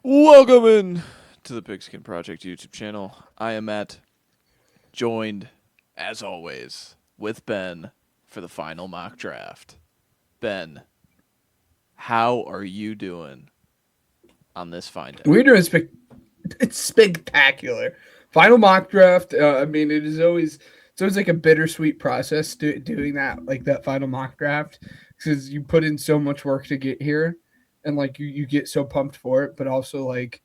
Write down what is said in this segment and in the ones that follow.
Welcome in to the Pigskin Project YouTube channel. I am Matt, joined, as always, with Ben for the final mock draft. Ben, how are you doing on this fine day? We're doing it's spectacular. Final mock draft. I mean, it's always like a bittersweet process doing that final mock draft because you put in so much work to get here, and like you get so pumped for it, but also like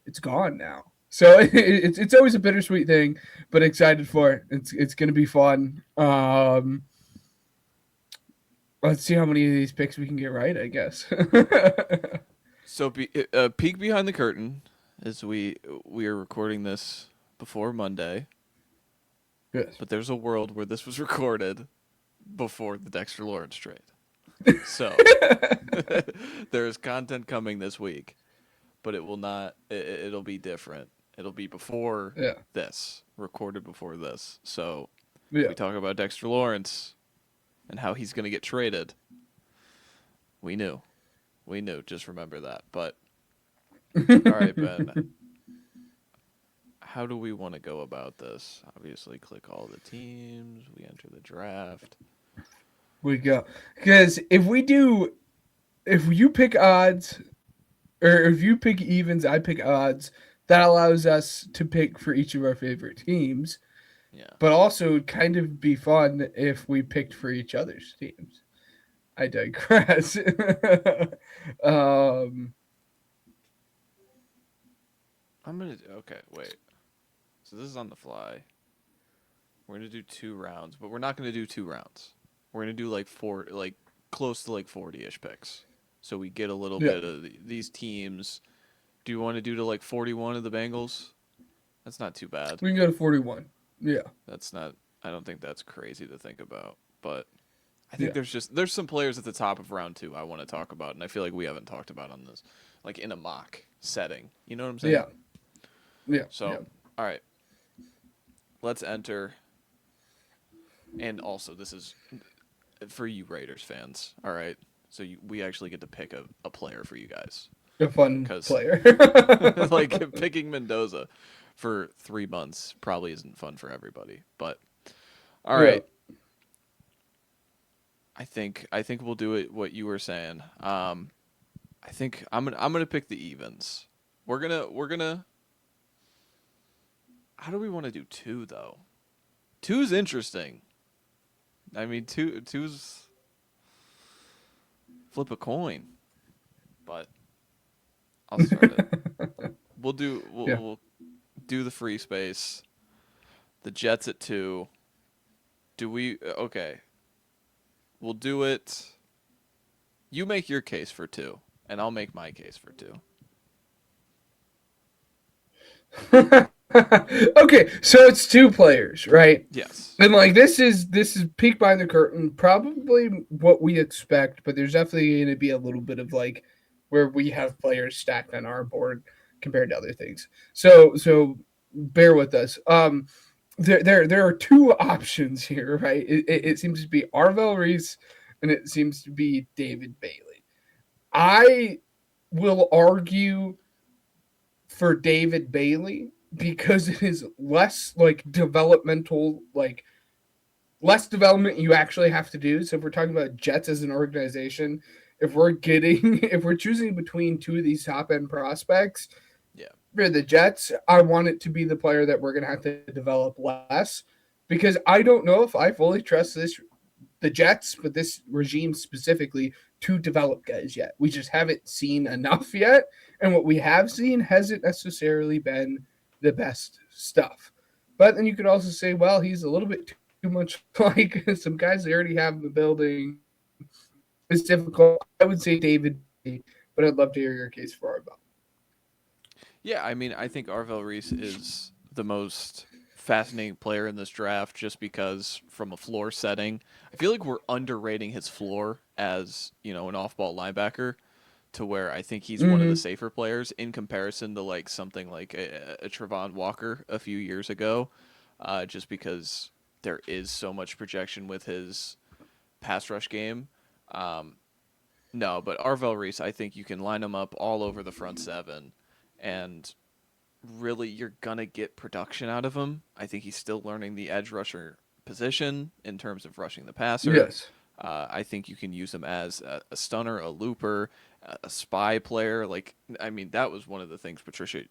it's gone now. So it's always a bittersweet thing, but excited for it. It's gonna be fun. Let's see how many of these picks we can get right. I guess. So, peek behind the curtain as we are recording this before Monday, Yes. but there's a world where this was recorded before the Dexter Lawrence trade. So, there is content coming this week, but it will not. It'll be different. It'll be before Yeah. this, recorded before this. So Yeah. we talk about Dexter Lawrence and how he's going to get traded. We knew. We knew. Just remember that. But, all right, Ben. How do we want to go about this? Obviously, click all the teams. We enter the draft. We go because if you pick odds or if you pick evens, I pick odds. That allows us to pick for each of our favorite teams, Yeah. but also it'd kind of be fun if we picked for each other's teams. I digress. um, Okay, wait. So this is on the fly. We're going to do 2 rounds, but we're not going to do 2 rounds. We're going to do like close to like 40-ish picks. So we get a little yeah, bit of these teams. Do you want to do to like 41 of the Bengals? That's not too bad. we can go to 41. Yeah, That's not. I don't think that's crazy to think about. But I think yeah, there's some players at the top of round 2 I want to talk about, and I feel like we haven't talked about on this, like in a mock setting. You know what I'm saying? yeah, yeah, yeah. So, all right, let's enter. And also, this is for you Raiders fans. All right, so we actually get to pick a player for you guys A fun because player. like picking Mendoza for 3 months probably isn't fun for everybody. But all yeah. right, I think we'll do it. What you were saying. I think I'm gonna pick the evens. We're gonna. How do we want to do 2 though? Two's interesting. I mean, two's flip a coin, but I'll start it. We'll do we'll, Yeah. we'll do the free space. The Jets at 2. Do we? Okay, we'll do it. You make your case for 2, and I'll make my case for 2. Okay, so it's two players, right? Yes. And like this is peek behind the curtain, probably what we expect, but there's definitely going to be a little bit of like where we have players stacked on our board compared to other things. So bear with us. There are two options here, right? It seems to be Arvel Reese and it seems to be David Bailey. I will argue for David Bailey because it is less like developmental, like less development you actually have to do. So if we're talking about Jets as an organization, if we're getting if we're choosing between two of these top end prospects Yeah. for the Jets, I want it to be the player that we're gonna have to develop less because I don't know if I fully trust the Jets, but this regime specifically, to develop guys yet. We just haven't seen enough yet. And what we have seen hasn't necessarily been the best stuff. But then you could also say, well, he's a little bit too much like some guys they already have in the building. It's difficult. I would say David, but I'd love to hear your case for Arbel. Yeah, I mean, I think Arvel Reese is the most fascinating player in this draft just because from a floor setting, I feel like we're underrating his floor as, an off-ball linebacker to where I think he's one of the Mm-hmm. safer players in comparison to like something like a Trevon Walker a few years ago, just because there is so much projection with his pass rush game. Um, no, but Arvel Reese, I think you can line him up all over the front seven, and really you're gonna get production out of him. I think he's still learning the edge rusher position in terms of rushing the passer. Yes. I think you can use him as a stunner, a looper, a spy player. Like, I mean, that was one of the things Patricia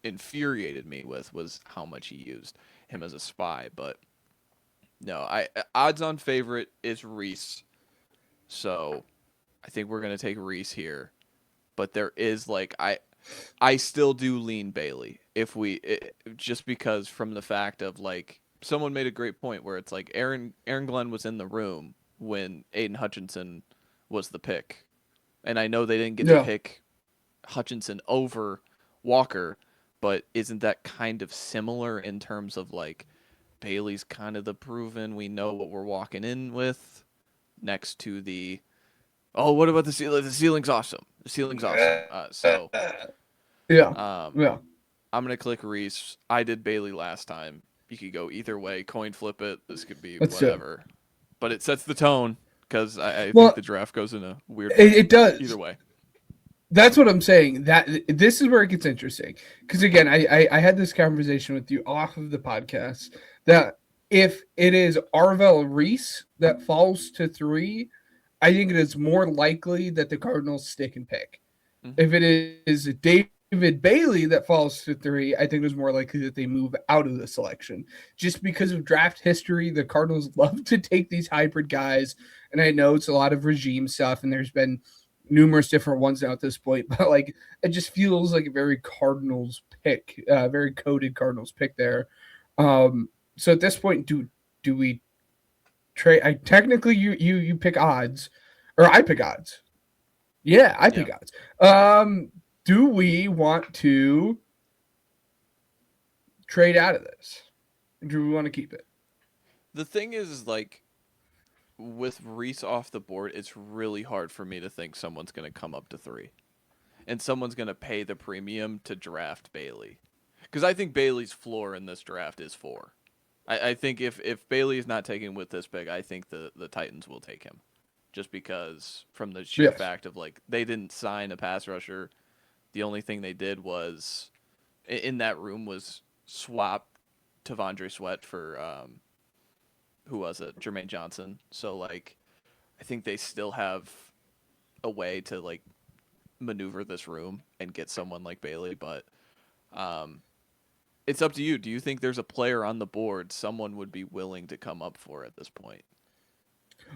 infuriated me with, was how much he used him as a spy. But no, I odds-on favorite is Reese, so I think we're gonna take Reese here. But there is like I still do lean Bailey if just because from the fact of like someone made a great point where it's like Aaron Glenn was in the room when Aiden Hutchinson was the pick, and I know they didn't get to Yeah. pick Hutchinson over Walker, but isn't that kind of similar in terms of like Bailey's kind of the proven, we know what we're walking in with, next to the, oh, what about the ceiling? The ceiling's awesome. The ceiling's awesome. Yeah. Um, Yeah. I'm gonna click Reese. I did Bailey last time. You could go either way. Coin flip it. This could be Let's do it. whatever, but it sets the tone because I think Well, the draft goes in a weird it, way. it does. Either way. That's what I'm saying. That this is where it gets interesting. Because again, I had this conversation with you off of the podcast that if it is Arvell Reese that falls to 3, I think it is more likely that the Cardinals stick and pick. Mm-hmm. If it is David Bailey that falls to 3, I think it's more likely that they move out of the selection. Just because of draft history, the Cardinals love to take these hybrid guys. And I know it's a lot of regime stuff, and there's been numerous different ones now at this point, but like it just feels like a very Cardinals pick, very coded Cardinals pick there. So at this point, do we trade? I technically you pick odds, or I pick odds. Yeah, I pick odds. Do we want to trade out of this? Or do we want to keep it? The thing is like with Reese off the board, it's really hard for me to think someone's going to come up to 3. And someone's going to pay the premium to draft Bailey. Because I think Bailey's floor in this draft is 4. I think if Bailey is not taken with this pick, I think the Titans will take him. Just because from the sheer fact of like they didn't sign a pass rusher. The only thing they did was in that room was swap Tavondre Sweat for who was it? Jermaine Johnson. So like I think they still have a way to like maneuver this room and get someone like Bailey, but it's up to you. Do you think there's a player on the board someone would be willing to come up for at this point?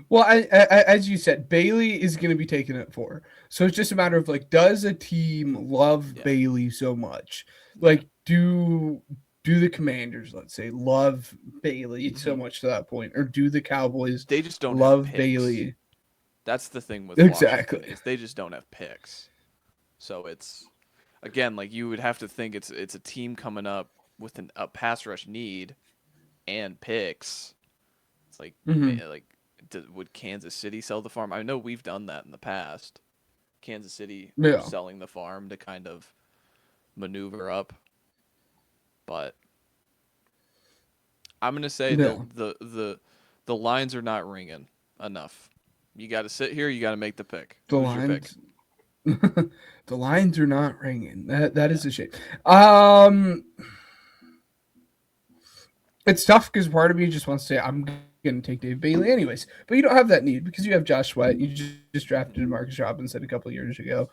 Well, as you said, Bailey is going to be taken at 4. So it's just a matter of like, does a team love Bailey so much? Like, do the Commanders, let's say, love Bailey so much to that point, or do the Cowboys? They just don't love have picks. Bailey. That's the thing with exactly. Washington, is they just don't have picks. So it's again like you would have to think it's a team coming up with a pass rush need and picks. It's like would Kansas City sell the farm? I know we've done that in the past. Kansas City selling the farm to kind of maneuver up. But I'm going to say the lines are not ringing enough. You got to sit here, you got to make the pick. Who's your pick? The lines are not ringing. That is a shame. It's tough because part of me just wants to say I'm going to take Dave Bailey anyways, but you don't have that need because you have Josh Sweat. You just drafted Marcus Robinson a couple of years ago.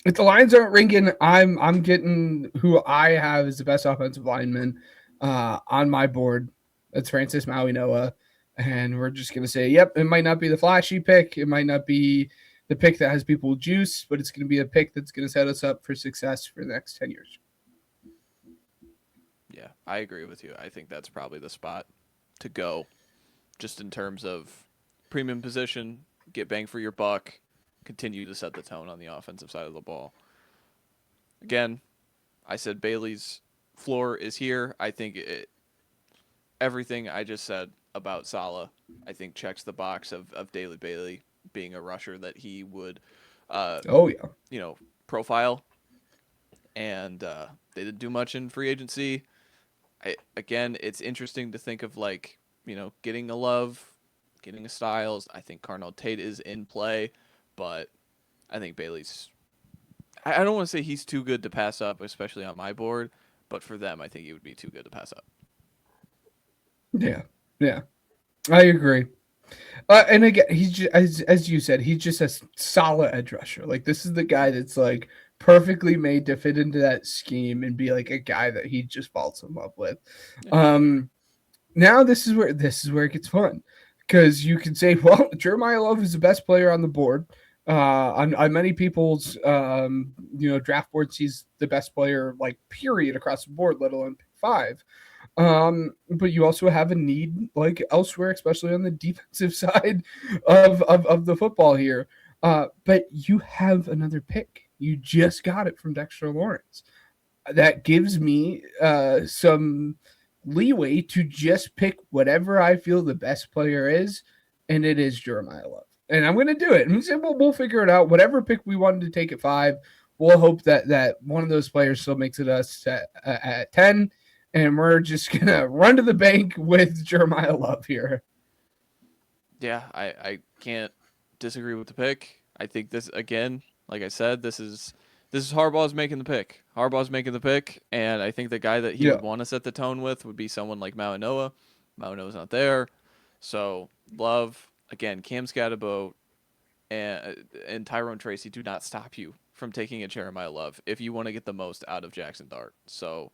If the lines aren't ringing, I'm getting who I have as the best offensive lineman on my board. That's Francis Maui-Noah. And we're just going to say, yep, it might not be the flashy pick. It might not be the pick that has people juice, but it's going to be a pick that's going to set us up for success for the next 10 years. Yeah, I agree with you. I think that's probably the spot to go just in terms of premium position, get bang for your buck, continue to set the tone on the offensive side of the ball. Again, I said Bailey's floor is here. I think everything I just said about Saleh, I think checks the box of David Bailey being a rusher that he would, profile. And they didn't do much in free agency. Again, it's interesting to think of like, getting a Love, getting a Styles. I think Carnell Tate is in play, but I think Bailey's I don't want to say he's too good to pass up, especially on my board, but for them, I think he would be too good to pass up. Yeah, yeah, I agree. And again, he's just, as you said, he's just a solid edge rusher. Like this is the guy that's like perfectly made to fit into that scheme and be like a guy that he just falls in love with. Yeah. Um, Now this is where it gets fun because you can say, well, Jeremiah Love is the best player on the board. On many people's draft boards, he's the best player like period across the board, let alone pick five. But you also have a need like elsewhere, especially on the defensive side of the football here. But you have another pick. You just got it from Dexter Lawrence. That gives me some leeway to just pick whatever I feel the best player is, and it is Jeremiah Love. And I'm going to do it. And we'll figure it out. Whatever pick we wanted to take at 5, we'll hope that one of those players still makes it us at 10, and we're just going to run to the bank with Jeremiah Love here. Yeah, I can't disagree with the pick. I think this again, like I said, this is Harbaugh's making the pick. Harbaugh's making the pick, and I think the guy that he Yeah. would want to set the tone with would be someone like Mauanoa. Mauanoa's not there, so Love again. Cam Scatterbo and Tyrone Tracy do not stop you from taking a Jeremiah Love if you want to get the most out of Jackson Dart. So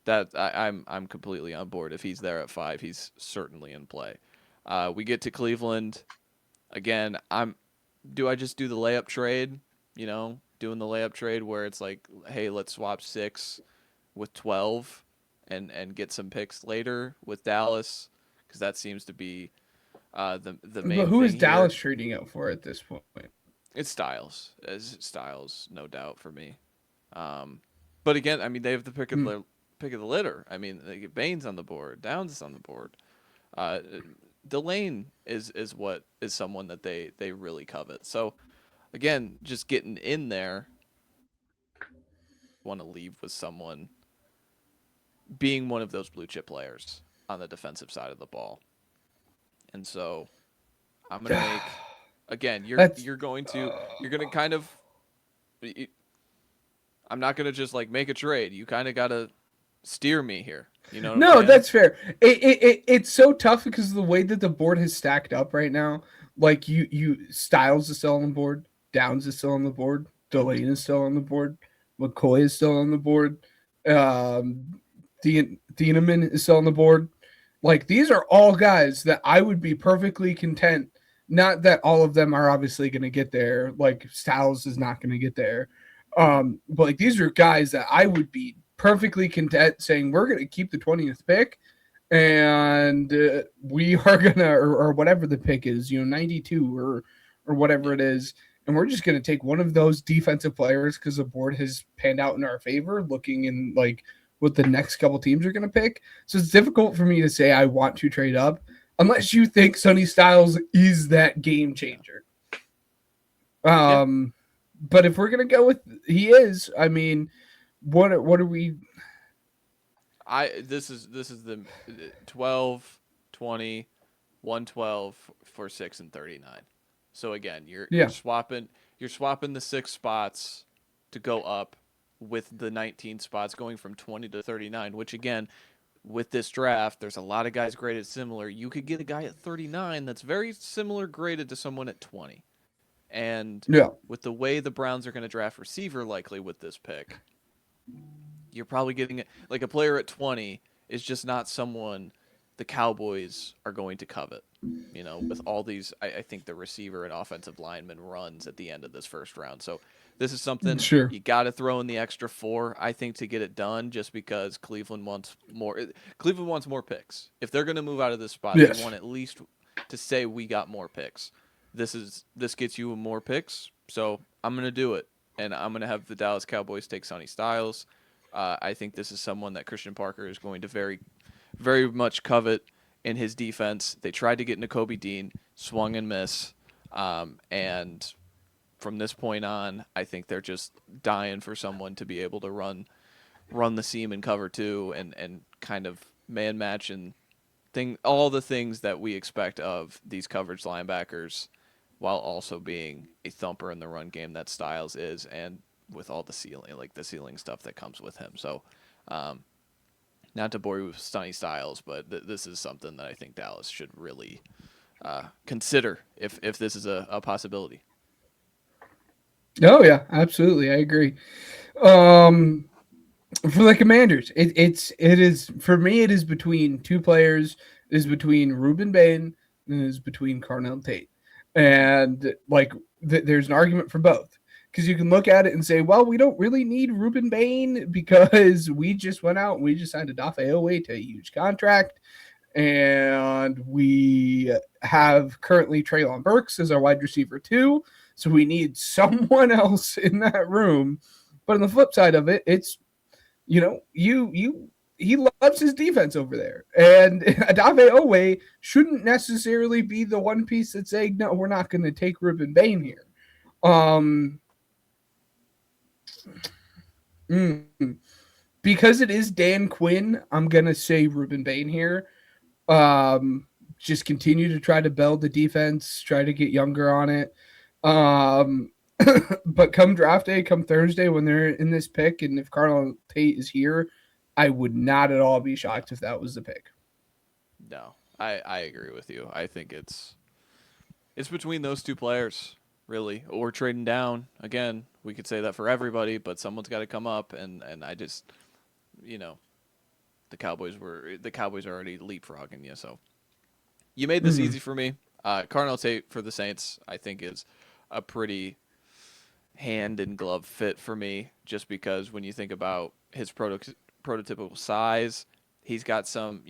that I'm completely on board. If he's there at 5, he's certainly in play. We get to Cleveland again. Do I just do the layup trade? Doing the layup trade where it's like, hey, let's swap 6 with 12 and get some picks later with Dallas because that seems to be the But main who is thing here. Dallas trading out for at this point? It's Styles, no doubt for me. But again, I mean, they have the Hmm. pick of the litter. I mean, they get Baines on the board, Downs is on the board. Uh, Delane is what is someone that they really covet. So again, just getting in there, want to leave with someone being one of those blue chip players on the defensive side of the ball. And so I'm gonna make again. You're That's you're going to you're gonna kind of. I'm not gonna just like make a trade. You kind of gotta steer me here. You know what I'm no, saying? that's fair. It's so tough because of the way that the board has stacked up right now. Like you Styles is still on the board, Downs is still on the board, Delane is still on the board, McCoy is still on the board, Thieneman is still on the board. Like these are all guys that I would be perfectly content. Not that all of them are obviously going to get there. Like Styles is not going to get there. But like these are guys that I would be perfectly content saying we're going to keep the 20th pick and we are going to or whatever the pick is, 92 or whatever Yeah. it is, and we're just going to take one of those defensive players because the board has panned out in our favor looking in like what the next couple teams are going to pick. So it's difficult for me to say I want to trade up unless you think Sonny Styles is that game Yeah. changer. Yeah. Um, but if we're gonna go with he is, I mean, what are we? This is the 12, 20, 112 for 6 and 39. So again, Yeah, you're swapping the 6 spots to go up with the 19 spots going from 20 to 39, which again, with this draft, there's a lot of guys graded similar. You could get a guy at 39 that's very similar graded to someone at 20. And yeah, with the way the Browns are going to draft receiver likely with this pick, you're probably getting like a player at 20 is just not someone the Cowboys are going to covet. With all these, I think the receiver and offensive lineman runs at the end of this first round. So this is something sure, you got to throw in the extra 4, I think, to get it done. Just because Cleveland wants more. Cleveland wants more picks. If they're going to move out of this spot, they yes, want at least to say we got more picks. This gets you more picks. So I'm going to do it, and I'm going to have the Dallas Cowboys take Sonny Styles. I think this is someone that Christian Parker is going to very, very much covet in his defense. They tried to get into Kobe Dean, swung and miss, and from this point on, I think they're just dying for someone to be able to run the seam and cover 2 and kind of man match and all the things that we expect of these coverage linebackers, while also being a thumper in the run game that Styles is. And with all the ceiling, like the ceiling stuff that comes with him. So, um, not to bore you with Stunny Styles, but this is something that I think Dallas should really consider if this is a possibility. Oh yeah, absolutely, I agree. Um, for the Commanders, it is for me. It is between two players. It is between Ruben Bain and it is between Carnell Tate, and like there's an argument for both because you can look at it and say, well, we don't really need Ruben Bain because we just went out and we just signed Adafe Owe to a huge contract, and we have currently Traylon Burks as our wide receiver too. So we need someone else in that room. But on the flip side of it, it's you he loves his defense over there. And Adave Owe shouldn't necessarily be the one piece that's saying, no, we're not going to take Ruben Bain here. Um, because it is Dan Quinn, I'm going to say Ruben Bain here. Um, just continue to try to build the defense, try to get younger on it. Um, but come draft day, come Thursday when they're in this pick, and if Carnell Tate is here, I would not at all be shocked if that was the pick. No, I agree with you. I think it's between those two players, really, or trading down. Again, we could say that for everybody, but someone's got to come up, and I just, you know, the Cowboys are already leapfrogging you. So you made this easy Mm-hmm. for me. Carnell Tate for the Saints, I think, is a pretty hand and glove fit for me, just because when you think about his prototypical size, he's got some,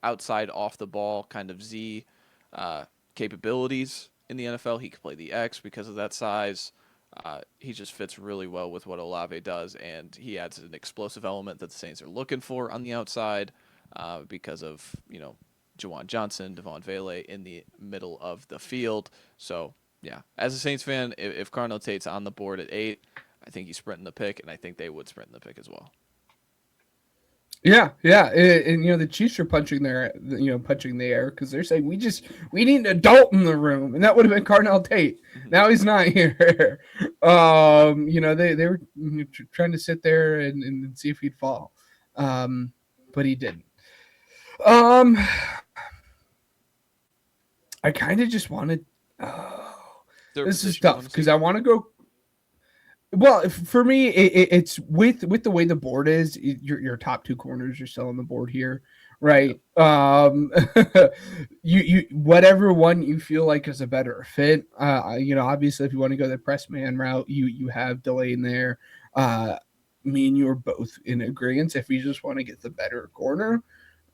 outside off the ball kind of Z uh, capabilities in the NFL. He can play the X because of that size. He just fits really well with what Olave does, and he adds an explosive element that the Saints are looking for on the outside because of Jawan Johnson, Devon Vele in the middle of the field. So yeah, as a Saints fan, if Carnell Tate's on the board at 8, I think he's sprinting the pick, and I think they would sprint the pick as well. Yeah, yeah, and the Chiefs are punching the air because they're saying we need an adult in the room, and that would have been Carnell Tate. Mm-hmm. Now he's not here. They were trying to sit there and see if he'd fall, but he didn't. Um, I kind of just wanted. Oh, Is there a this is position you tough want to because see? I want to go. Well, for me, it's with the way the board is. Your top two corners are still on the board here, Yep. right? You whatever one you feel like is a better fit. Obviously, if you want to go the press man route, you have delay in there. Me and you are both in agreement. If you just want to get the better corner,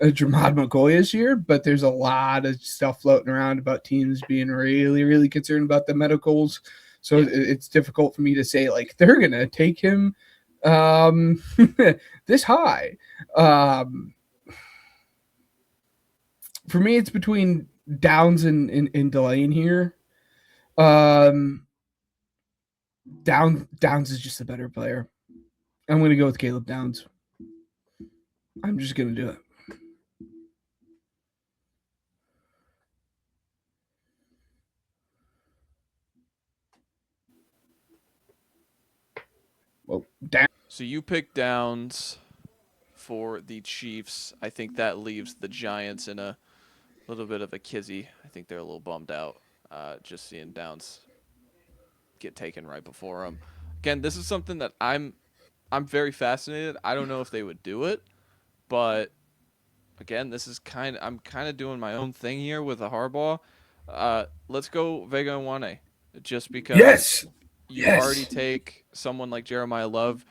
Jamad McCoy is here, but there's a lot of stuff floating around about teams being really, really concerned about the medicals. So Yeah. it's difficult for me to say like they're gonna take him um, this high. Um, for me, it's between Downs and Delane here. Um, Downs is just a better player. I'm gonna go with Caleb Downs. I'm just gonna do it. Well, Downs. So you pick Downs for the Chiefs. I think that leaves the Giants in a little bit of a kizzy. I think they're a little bummed out just seeing Downs get taken right before them. Again, this is something that I'm very fascinated. I don't know if they would do it, but again, this is I'm kind of doing my own thing here with a Harbaugh. Let's go Vega and Wane, just because Yes, you already yes. take someone like Jeremiah Love.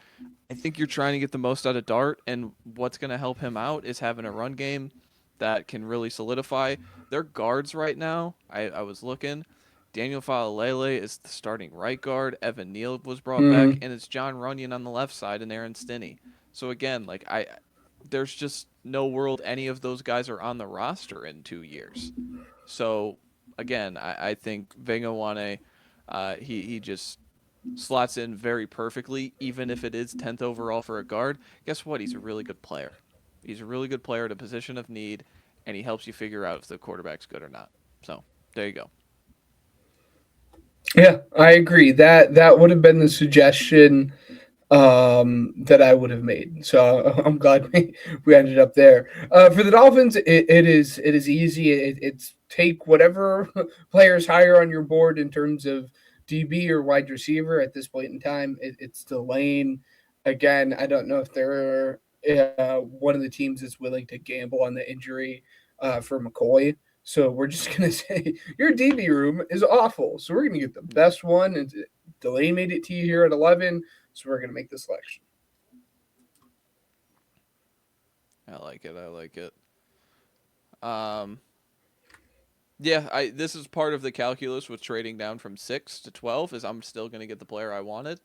I think you're trying to get the most out of Dart, and what's going to help him out is having a run game that can really solidify. Their guards right now, I was looking. Daniel Falalele is the starting right guard. Evan Neal was brought back, Mm. and it's John Runyon on the left side and Aaron Stinney. So again, there's just no world any of those guys are on the roster in 2 years. So again, I think Vengawane, he just slots in very perfectly, even if it is 10th overall for a guard. Guess what? He's a really good player. He's a really good player at a position of need, and he helps you figure out if the quarterback's good or not. So there you go. Yeah, I agree. That would have been the suggestion that I would have made. So I'm glad we ended up there. For the Dolphins, it is easy. It's take whatever players higher on your board in terms of DB or wide receiver. At this point in time, it's Delane. Again, I don't know if they're one of the teams that's willing to gamble on the injury for McCoy. So we're just gonna say your DB room is awful. So we're gonna get the best one. And Delane made it to you here at 11, so we're gonna make the selection. I like it. I like it. Um, yeah, I this is part of the calculus with trading down from 6 to 12. Is I'm still going to get the player I wanted,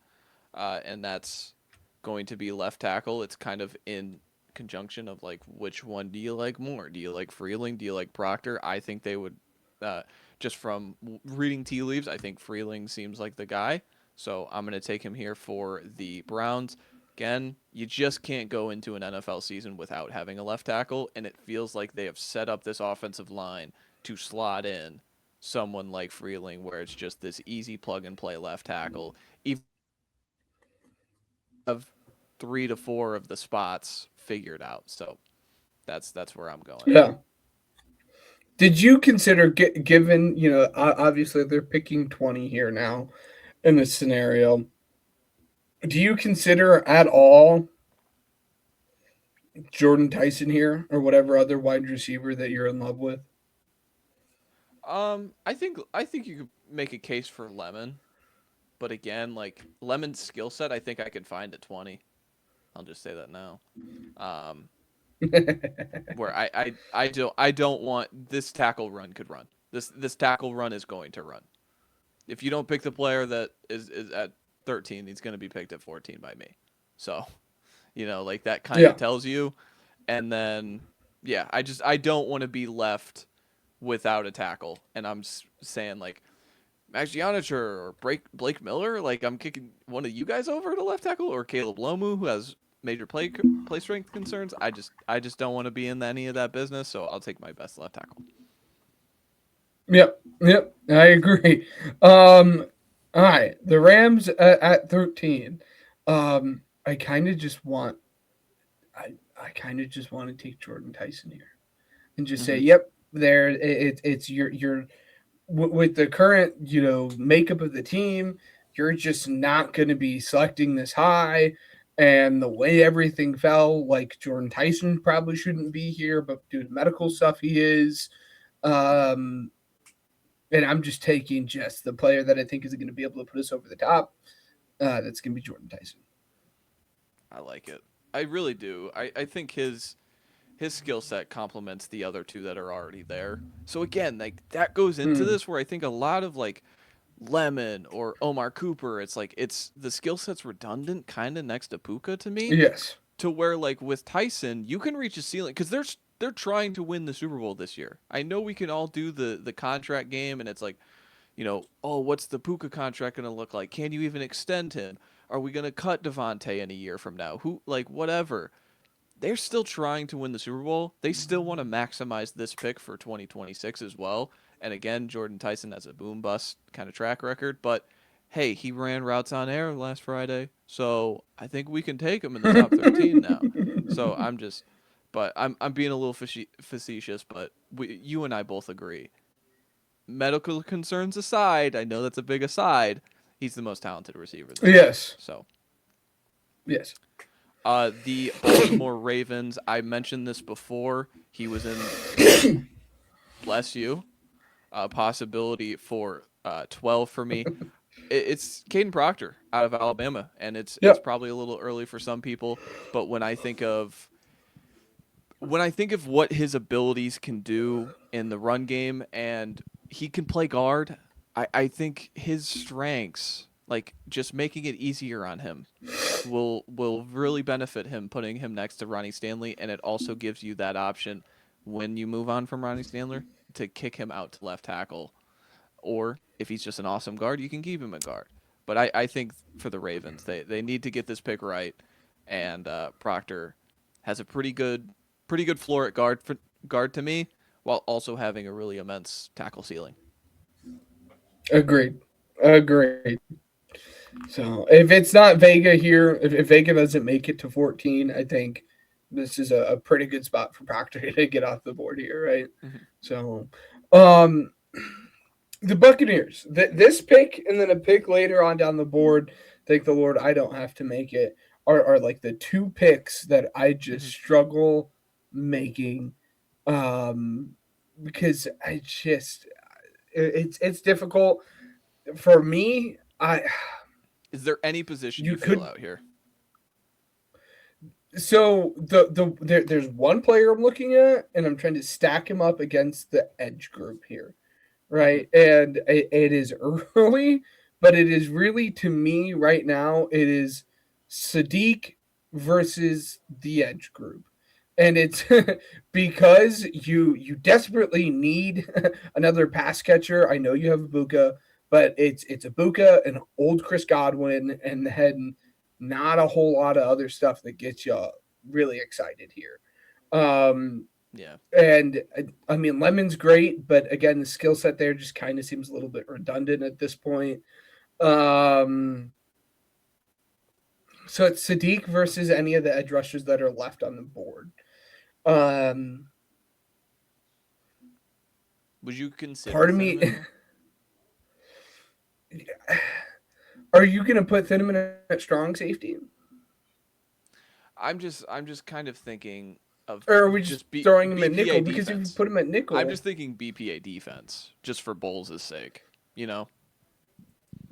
and that's going to be left tackle. It's kind of in conjunction of like which one do you like more? Do you like Freeling? Do you like Proctor? I think they would, uh, just from reading tea leaves, I think Freeling seems like the guy. So I'm going to take him here for the Browns. Again, you just can't go into an NFL season without having a left tackle, and it feels like they have set up this offensive line to slot in someone like Freeling, where it's just this easy plug and play left tackle. Even of 3 to 4 of the spots figured out. So that's where I'm going. Yeah. Did you consider, given obviously they're picking 20 here now in this scenario? Do you consider at all Jordan Tyson here or whatever other wide receiver that you're in love with? I think you could make a case for Lemon, but again, like Lemon's skill set, I think I could find at 20. I'll just say that now. Um, where I don't want this tackle run could run. This tackle run is going to run. If you don't pick the player that is at 13, he's going to be picked at 14 by me. So, like that kind Yeah. of tells you. And then, yeah, I don't want to be left without a tackle. And I'm saying like Max Giannicher or Blake Miller, like I'm kicking one of you guys over to left tackle, or Caleb Lomu, who has major play strength concerns. I just don't want to be in any of that business, so I'll take my best left tackle. Yep. Yep. I agree. Um, all right. The Rams at 13. I kind of just want I kind of just want to take Jordan Tyson here and just say, Mm-hmm. "Yep, there. It's your with the current makeup of the team, you're just not going to be selecting this high." And the way everything fell, like Jordan Tyson probably shouldn't be here, but due to medical stuff, he is. Um, and I'm just taking just the player that I think is going to be able to put us over the top. That's going to be Jordan Tyson. I like it. I really do. I think his skill set complements the other two that are already there. So again, like that goes into Hmm. this where I think a lot of like Lemon or Omar Cooper, it's like it's the skill set's redundant kind of next to Puka to me, Yes. to where like with Tyson, you can reach a ceiling because they're trying to win the Super Bowl this year. I know we can all do the contract game, and it's like, oh, what's the Puka contract going to look like? Can you even extend him? Are we going to cut Devontae in a year from now? Who, like, whatever. They're still trying to win the Super Bowl. They still want to maximize this pick for 2026 as well. And again, Jordan Tyson has a boom bust kind of track record, but hey, he ran routes on air last Friday, so I think we can take him in the top 13 now. So I'm being a little facetious, but you and I both agree. Medical concerns aside, I know that's a big aside. He's the most talented receiver this year. Yes. So, Yes. the Baltimore Ravens. I mentioned this before. He was in. Bless you. Possibility for 12 for me. It's Caden Proctor out of Alabama, and it's Yep. probably a little early for some people. But when I think of what his abilities can do in the run game, and he can play guard, I think his strengths, like just making it easier on him, will really benefit him, putting him next to Ronnie Stanley, and it also gives you that option when you move on from Ronnie Stanley to kick him out to left tackle, or if he's just an awesome guard, you can keep him at guard. But I think for the Ravens, they need to get this pick right, and Proctor has a pretty good floor at guard to me, while also having a really immense tackle ceiling. Agreed. Agreed. So if it's not Vega here, if Vega doesn't make it to 14, I think this is a pretty good spot for Proctor to get off the board here, right? Mhm. So, um, the Buccaneers, this pick and then a pick later on down the board, thank the Lord I don't have to make it, are like the two picks that I just Mhm. struggle making. Um, because I just, it's difficult for me. Is there any position You you feel could out here? so there's one player I'm looking at, and I'm trying to stack him up against the edge group here, Hmm. right? And it is early, but it is really to me right now. It is Sadiq versus the edge group, and it's because you desperately need another pass catcher. I know you have Ibuka, but it's Ibuka and old Chris Godwin, and then not a whole lot of other stuff that gets you really excited here. Um, Yeah. and I mean, Lemon's great, but again, the skill set there just kind of seems a little bit redundant at this point. Um, so it's Sadiq versus any of the edge rushers that are left on the board. Um, Would you consider Part of me, Thieneman here? are you going to put Thieneman at strong safety? I'm just kind of thinking of Or are we just just throwing him at nickel? BPA Because if you defense. put him at I'm nickel, just thinking BPA defense, just for Bowles' sake. You know,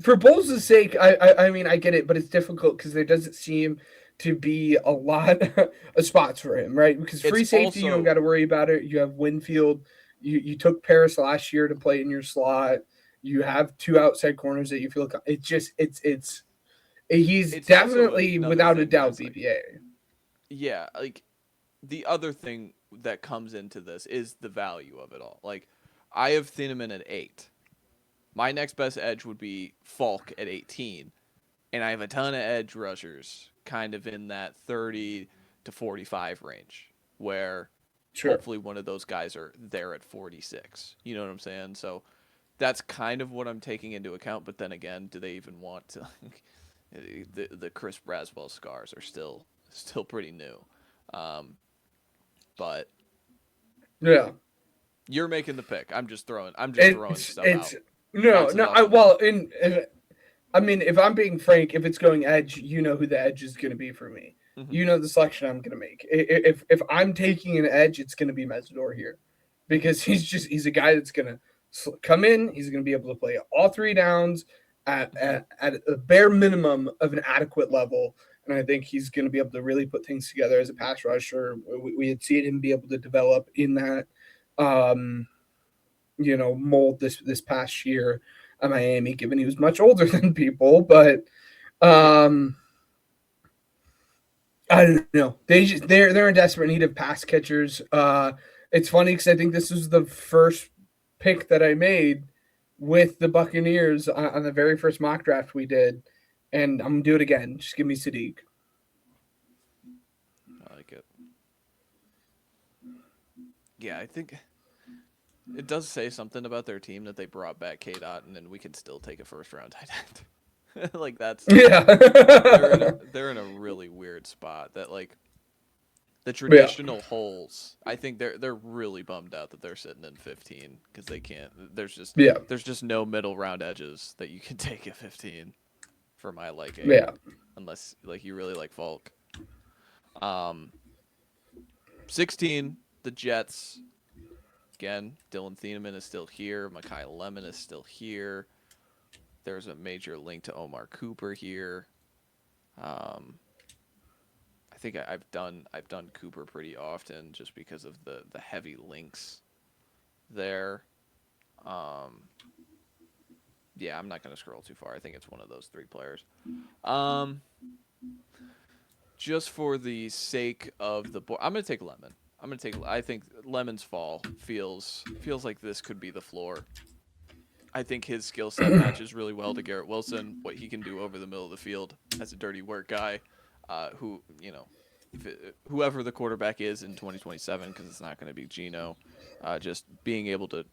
for Bowles' sake, I mean, I get it, but it's difficult because there doesn't seem to be a lot of spots for him, right? Because it's free safety, you don't got also to worry about it. You have Winfield. You took Paris last year to play in your slot. You have two outside corners that you feel. It's just it's he's it's also definitely another without a thing where doubt it's like, BPA. yeah, like the other thing that comes into this is the value of it all. Like, I have Thieneman at 8. My next best edge would be Falk at 18, and I have a ton of edge rushers kind of in that 30 to 45 range, where Sure. hopefully one of those guys are there at 46. You know what I'm saying? So that's kind of what I'm taking into account. But then again, do they even want to? The Chris Braswell scars are still pretty new, um, but Yeah. you're making the pick. I'm just throwing stuff It's out, no bouncing no. it off I the dome. well in I mean, if I'm being frank, if it's going edge, you know who the edge is going to be for me. Hmm. You know the selection I'm going to make. If I'm taking an edge, it's going to be Mesidor here, Hmm. because he's a guy that's going to come in. He's going to be able to play all three downs Hmm. at a bare minimum of an adequate level. And I think he's going to be able to really put things together as a pass rusher. We had seen him be able to develop in that um, mold this past year at Miami, given he was much older than people. But Yeah. um, I don't know. They're in desperate need of pass catchers. It's funny because I think this was the first pick that I made with the Buccaneers on the very first mock draft we did, and I'm gonna do it again. Just give me Sadiq. I like it. Yeah, I think it does say something about their team that they brought back K Dot, and then we can still take a first round tight end. Like that's Yeah, they're in a really weird spot that like the yeah, traditional holes. I think they're really bummed out that they're sitting in 15 because they can't. yeah, There's just no middle round edges that you can take at 15 for my liking, yeah. unless like you really like Falk. Um, 16, the Jets. Again, Dylan Thieneman is still here. Mekhi Lemon is still here. There's a major link to Omar Cooper here. Um, I think I've done Cooper pretty often just because of the heavy links there. Um, yeah, I'm not gonna scroll too far. I think it's one of those three players. Um, just for the sake of the board, I'm gonna take Lemon. I think Lemon's fall feels like this could be the floor. I think his skill set matches really well to Garrett Wilson. What he can do over the middle of the field as a dirty work guy, who whoever the quarterback is in 2027, because it's not going to be Geno, just being able to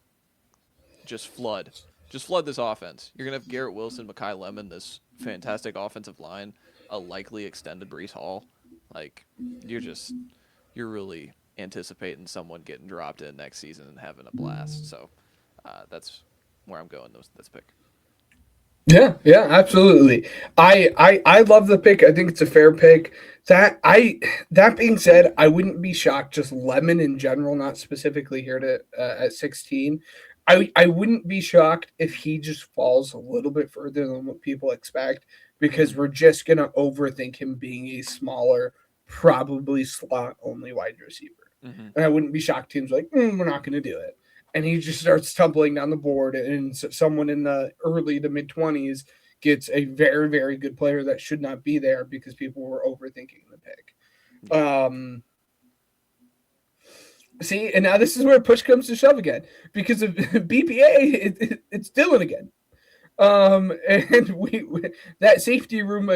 just flood. Just flood this offense. You're gonna have Garrett Wilson, Mekhi Lemon, this fantastic offensive line, a likely extended Brees Hall. Like you're really anticipating someone getting dropped in next season and having a blast. So that's where I'm going. This pick. Yeah, yeah, absolutely. I love the pick. I think it's a fair pick. That being said, I wouldn't be shocked. Just Lemon in general, not specifically here to at 16. I wouldn't be shocked if he just falls a little bit further than what people expect Mm-hmm. because we're just gonna overthink him being a smaller, probably slot only wide receiver. Mm-hmm. And I wouldn't be shocked. Teams like we're not going to do it, and he just starts tumbling down the board, and someone in the early to mid 20s gets a very very good player that should not be there because people were overthinking the pick. Yeah. See, and now this is where push comes to shove again because of BPA. It's Dylan again. And we that safety room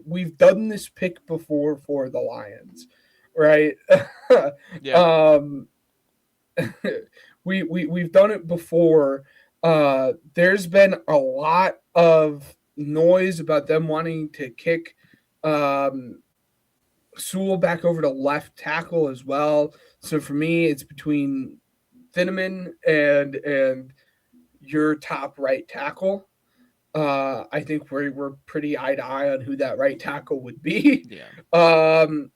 we've done this pick before for the Lions, right? Yeah. um, we've done it before. There's been a lot of noise about them wanting to kick um, Sewell back over to left tackle as well. So for me, it's between Thieneman and your top right tackle. I think we're pretty eye to eye on who that right tackle would be. Yeah. Um,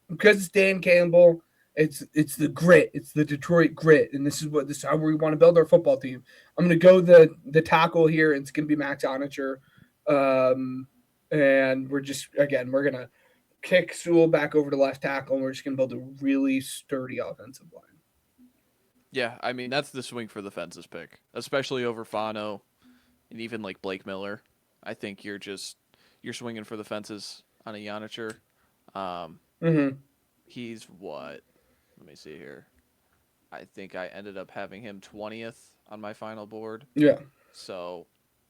because it's Dan Campbell, it's the grit, it's the Detroit grit, and this is how we want to build our football team. I'm gonna go the tackle here. It's gonna be Max Onacher, and we're gonna kick Sewell back over to left tackle, and we're just gonna build a really sturdy offensive line. Yeah. I mean, that's the swing for the fences pick, especially over Fano and even like Blake Miller. I think you're swinging for the fences on a Yonicher. Um, Mm-hmm. he's what? Let me see here. I think I ended up having him 20th on my final board. Yeah. So,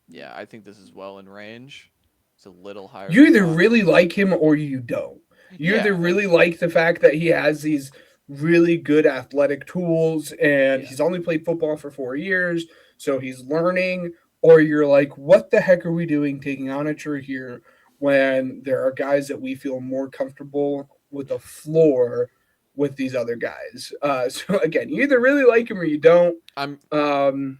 yeah, I think this is well in range. It's a little higher You than either Fano. really like him or you don't. You either Yeah, really like the fact that he has these really good athletic tools and yeah, he's only played football for 4 years, so he's learning, or you're like, what the heck are we doing taking Onacher here when there are guys that we feel more comfortable with the floor with these other guys? So again, you either really like him or you don't. I'm Um,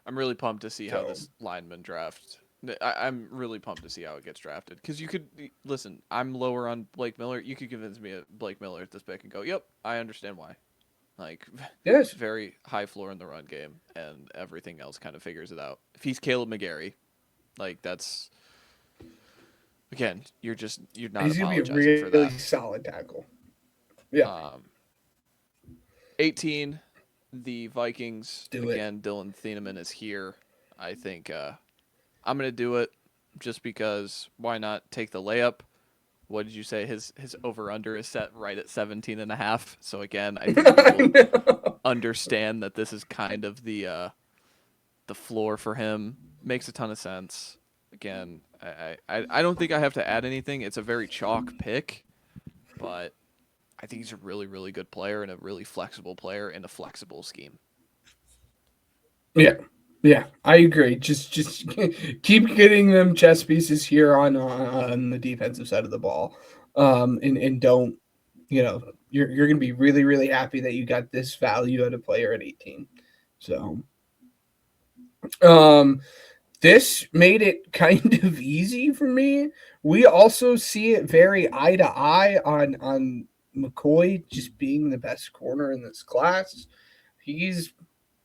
I'm really pumped to see how so this lineman draft. I'm really pumped to see how it gets drafted because you could listen. I'm lower on Blake Miller. You could convince me of Blake Miller at this pick and go, "Yep, I understand why." Like, yes, very high floor in the run game, and everything else kind of figures it out. If he's Caleb McGarry, like that's again, you're not he's gonna be a apologizing for really that. solid tackle. Yeah, Um, 18, the Vikings do it. again. Dylan Thieneman is here. I think I'm gonna do it just because why not take the layup? What did you say? His over under is set right at 17 and a half. So again, I think I people know. understand that this is kind of the floor for him. Makes a ton of sense. Again, I don't think I have to add anything. It's a very chalk pick, but I think he's a really, really good player and a really flexible player in a flexible scheme. Yeah, yeah, I agree. Just keep getting them chess pieces here on the defensive side of the ball, and don't you're gonna be really really happy that you got this value at a player at 18. So um, this made it kind of easy for me. We also see it very eye to eye on McCoy just being the best corner in this class. He's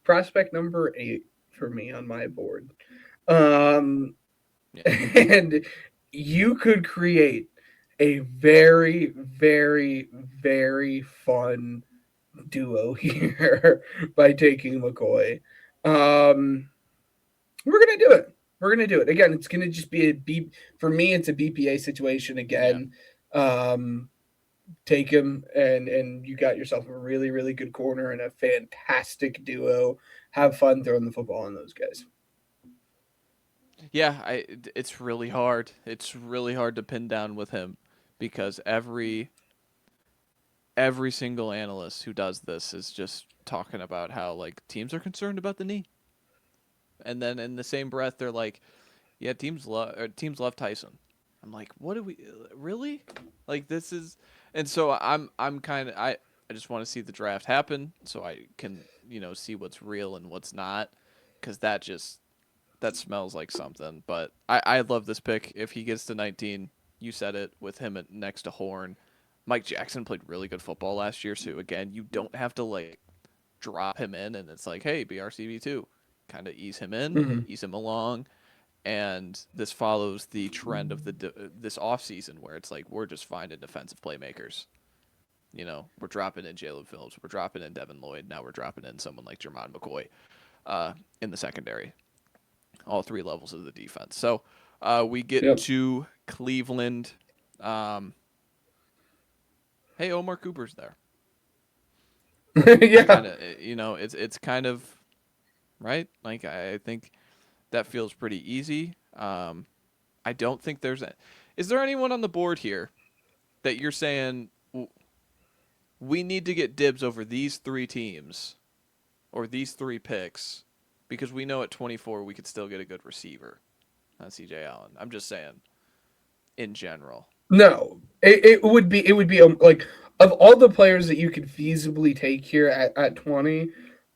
prospect number 8 for me on my board. Um, Yeah. and you could create a very, very, very fun duo here by taking McCoy. Um, we're gonna do it. We're gonna do it again. It's gonna just be a B for me. It's a BPA situation Yeah. again. Um, take him, and you got yourself a really really good corner and a fantastic duo. Have fun throwing the football on those guys. Yeah, it's really hard. It's really hard to pin down with him because every single analyst who does this is just talking about how like teams are concerned about the knee. And then in the same breath, they're like, yeah, teams love Tyson. I'm like, what do we really like? This is, and so I'm kind of I just want to see the draft happen so I can see what's real and what's not, because that smells like something. But I love this pick. If he gets to 19, you said it with him next to Horn. Mike Jackson played really good football last year, so again, you don't have to like drop him in and it's like, hey, be RCB2. Kind of ease him in, Mm-hmm. ease him along, and this follows the trend of this offseason where it's like we're just finding defensive playmakers. We're dropping in Jalen Phillips, we're dropping in Devin Lloyd, now we're dropping in someone like Jermon McCoy in the secondary, all three levels of the defense. So we get Yep. to Cleveland. Hey, Omar Cooper's there. It's Yeah. kind of it's kind of right. Like I think that feels pretty easy. I don't think is there anyone on the board here that you're saying we need to get dibs over these three teams or these three picks because we know at 24 we could still get a good receiver on CJ Allen. I'm just saying in general. No, it would be like of all the players that you could feasibly take here at 20,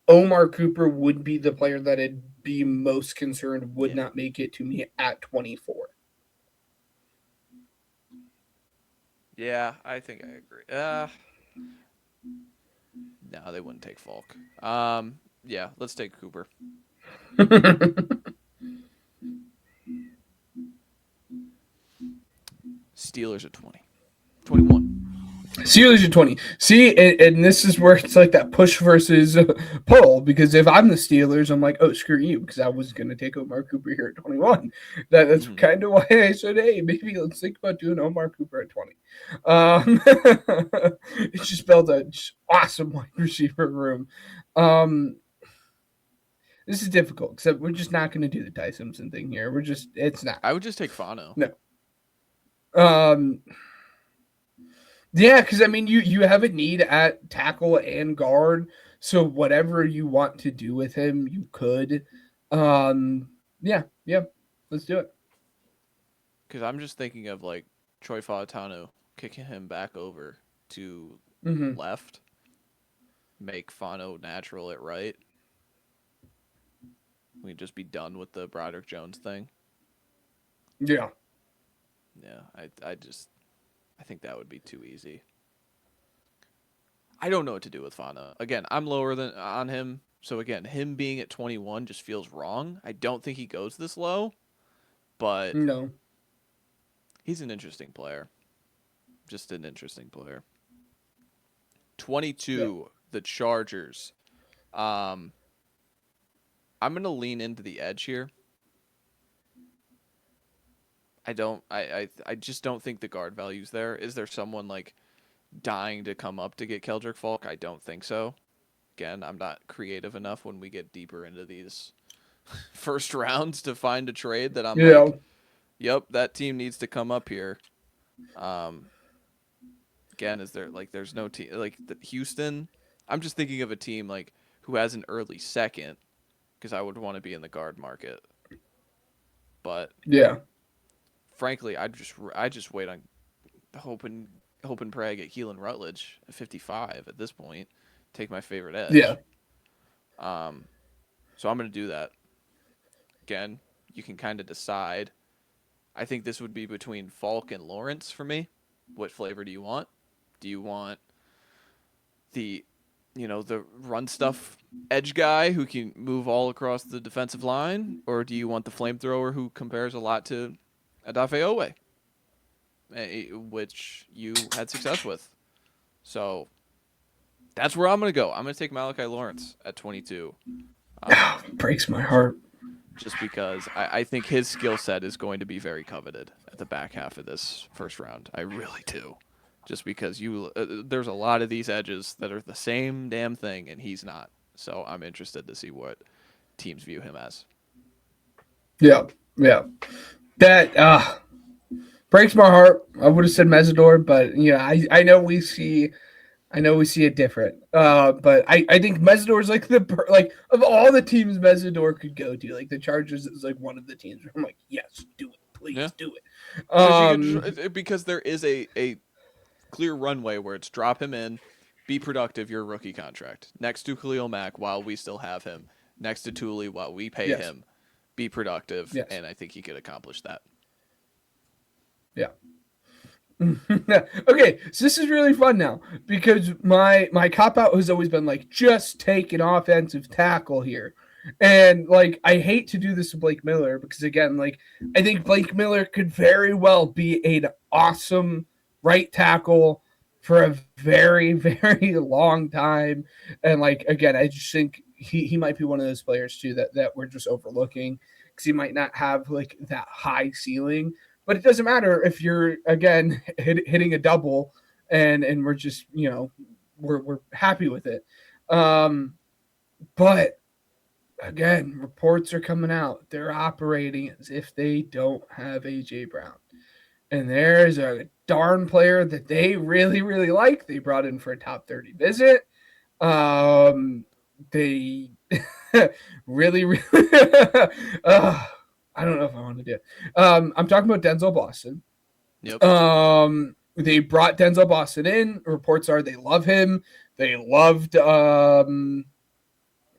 Omar Cooper would be the player that I'd be most concerned would Yeah. not make it to me at 24. Yeah, I think I agree. No, they wouldn't take Falk. Yeah, let's take Cooper. Steelers at 20. 21. Steelers at 20. See, and this is where it's like that push versus pull. Because if I'm the Steelers, I'm like, oh, screw you, because I was going to take Omar Cooper here at 21. That's Mm-hmm. kind of why I said, hey, maybe let's think about doing Omar Cooper at 20. It just built a just awesome wide receiver room. Um, this is difficult, except we're just not going to do the Ty Simpson thing here. It's not. I would just take Fano. No. Yeah, because I mean, you have a need at tackle and guard, so whatever you want to do with him, you could. Yeah, let's do it. Because I'm just thinking of like Troy Fautano kicking him back over to Mm-hmm. left, make Fano natural at right. We'd just be done with the Broderick Jones thing. Yeah, Yeah, I think that would be too easy. I don't know what to do with Fano. Again, I'm lower than on him. So again, him being at 21 just feels wrong. I don't think he goes this low, but no, he's an interesting player. Just an interesting player. 22, yeah, the Chargers. Um, I'm gonna lean into the edge here. I just don't think the guard value's there. Is there someone like dying to come up to get Keldrick Falk? I don't think so. Again, I'm not creative enough when we get deeper into these first rounds to find a trade that I'm yeah, like, yep, that team needs to come up here. Um, Again, is there like there's no team like Houston? I'm just thinking of a team like who has an early second because I would want to be in the guard market. But yeah, frankly, I just wait on hoping pray I get Keelan Rutledge at 55 at this point. Take my favorite yeah, edge. So I'm gonna do that. Again, you can kind of decide. I think this would be between Falk and Lawrence for me. What flavor do you want? Do you want the the run stuff edge guy who can move all across the defensive line, or do you want the flamethrower who compares a lot to Adafe Owe, which you had success with? So that's where I'm gonna go. I'm gonna take Malachi Lawrence at 22, breaks my heart. just because I think his skill set is going to be very coveted at the back half of this first round. I really do. Just because there's a lot of these edges that are the same damn thing, and he's not. So I'm interested to see what teams view him as. Yeah, yeah, that breaks my heart. I would have said Mesidor, but yeah, I know we see I know we see it different, but I think Mesidor's like like of all the teams Mesidor could go to, like the Chargers is like one of the teams where I'm like, yes, do it, Yeah, please do it. because you could because there is a clear runway where it's drop him in, be productive, your rookie contract next to Khalil Mack while we still have him, next to Thule while we pay Yes, him, be productive, yes, and I think he could accomplish that. yeah. Okay, so this is really fun now because my cop out has always been like just take an offensive tackle here. And like I hate to do this to Blake Miller because again, like I think Blake Miller could very well be an awesome right tackle for a very, very long time. And like again, I just think he might be one of those players too that we're just overlooking because he might not have like that high ceiling, but it doesn't matter if you're again hitting a double and we're just we're happy with it. But again, reports are coming out. They're operating as if they don't have AJ Brown. And there's a darn player that they really, really like. They brought in for a top 30 visit. They really, really I don't know if I want to do it. I'm talking about Denzel Boston. Yep. They brought Denzel Boston in. Reports are they love him. They loved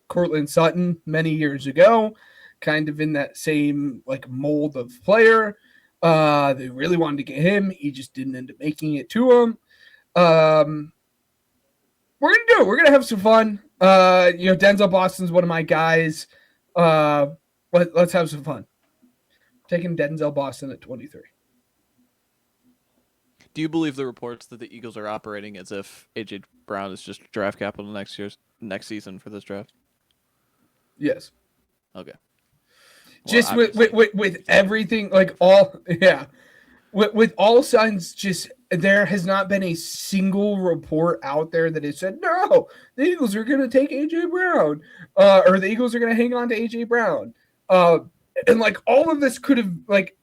Cortland Sutton many years ago, kind of in that same like mold of player. They really wanted to get him. He just didn't end up making it to him. We're gonna do it. We're gonna have some fun. Denzel Boston's one of my guys. Let's have some fun. Taking Denzel Boston at 23. Do you believe the reports that the Eagles are operating as if AJ Brown is just draft capital next season for this draft? Yes. Okay. Well, Just with everything, like all, yeah. With all signs, just there has not been a single report out there that has said, no, the Eagles are going to take A.J. Brown, or the Eagles are going to hang on to A.J. Brown. And like all of this could have like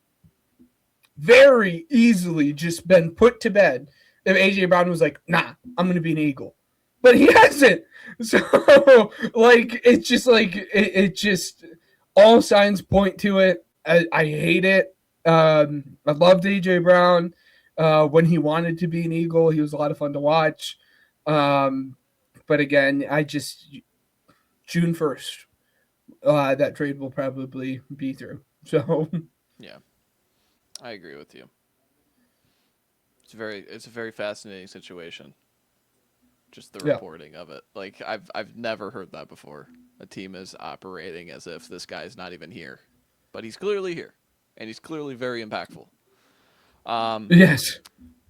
very easily just been put to bed if A.J. Brown was like, nah, I'm going to be an Eagle. But he hasn't. So, like, it's just like, it just, all signs point to it. I hate it. I loved AJ Brown when he wanted to be an Eagle. He was a lot of fun to watch. But again, June 1st, that trade will probably be through. So yeah, I agree with you. It's a very fascinating situation. Just the reporting of it. Like I've never heard that before. A team is operating as if this guy's not even here, but he's clearly here, and he's clearly very impactful. Yes.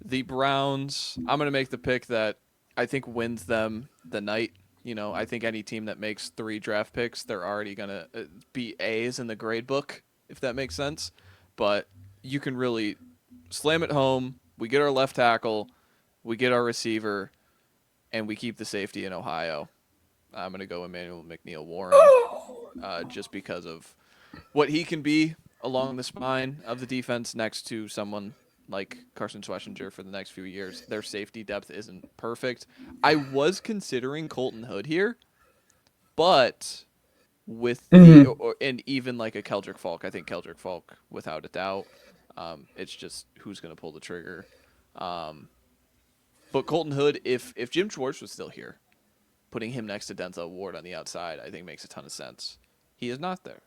The Browns, I'm going to make the pick that I think wins them the night. I think any team that makes 3 draft picks, they're already going to be A's in the grade book, if that makes sense. But you can really slam it home. We get our left tackle, we get our receiver, and we keep the safety in Ohio. I'm going to go Emmanuel McNeil-Warren just because of what he can be along the spine of the defense next to someone like Carson Schwarzenegger for the next few years. Their safety depth isn't perfect. I was considering Colton Hood here, but with and even like a Keldrick Falk, I think Keldrick Falk without a doubt. It's just who's going to pull the trigger. But Colton Hood, if Jim Schwartz was still here, putting him next to Denzel Ward on the outside, I think makes a ton of sense. He is not there.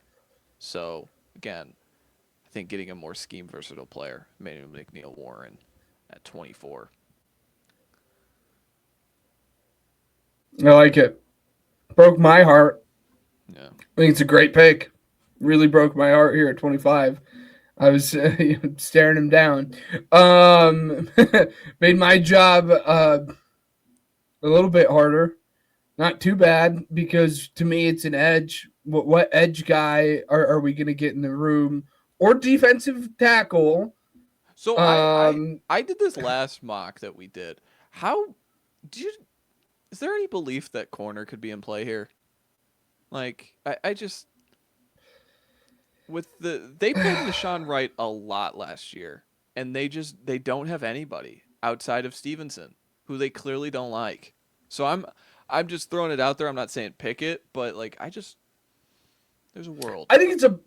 So, again, I think getting a more scheme versatile player, Emmanuel McNeil-Warren at 24. I like it. Broke my heart. Yeah. I think it's a great pick. Really broke my heart here at 25. I was staring him down. Made my job a little bit harder. Not too bad because to me it's an edge. What edge guy are we going to get in the room? Or defensive tackle? So I did this last mock that we did. Is there any belief that corner could be in play here? Like I just they played Nashawn Wright a lot last year, and they don't have anybody outside of Stevenson. who they clearly don't like. So I'm just throwing it out there. I'm not saying pick it, but like there's a world. I think it's a.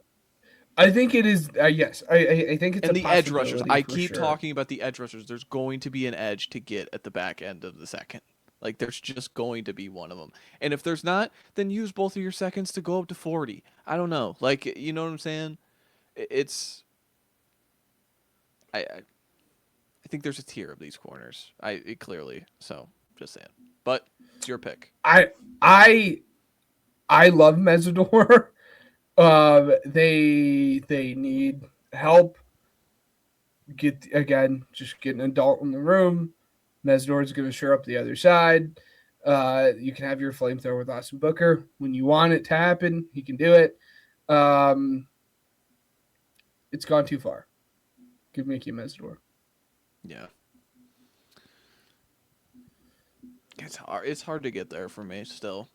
I think it is. Yes, I think it's a And the edge rushers. possibility I for keep sure. talking about the edge rushers. There's going to be an edge to get at the back end of the second. Like there's just going to be one of them. And if there's not, then use both of your seconds to go up to 40. I don't know. Like you know what I'm saying? It's I think there's a tier of these corners. Clearly. So, just saying. But it's your pick. I I I love Mesidor. They need help. Just get an adult in the room. Mesidor is going to shore up the other side. You can have your flamethrower with Austin Booker when you want it to happen. He can do it. Um, it's gone too far. Give Mickey Mesidor. Yeah. It's hard. It's hard to get there for me still.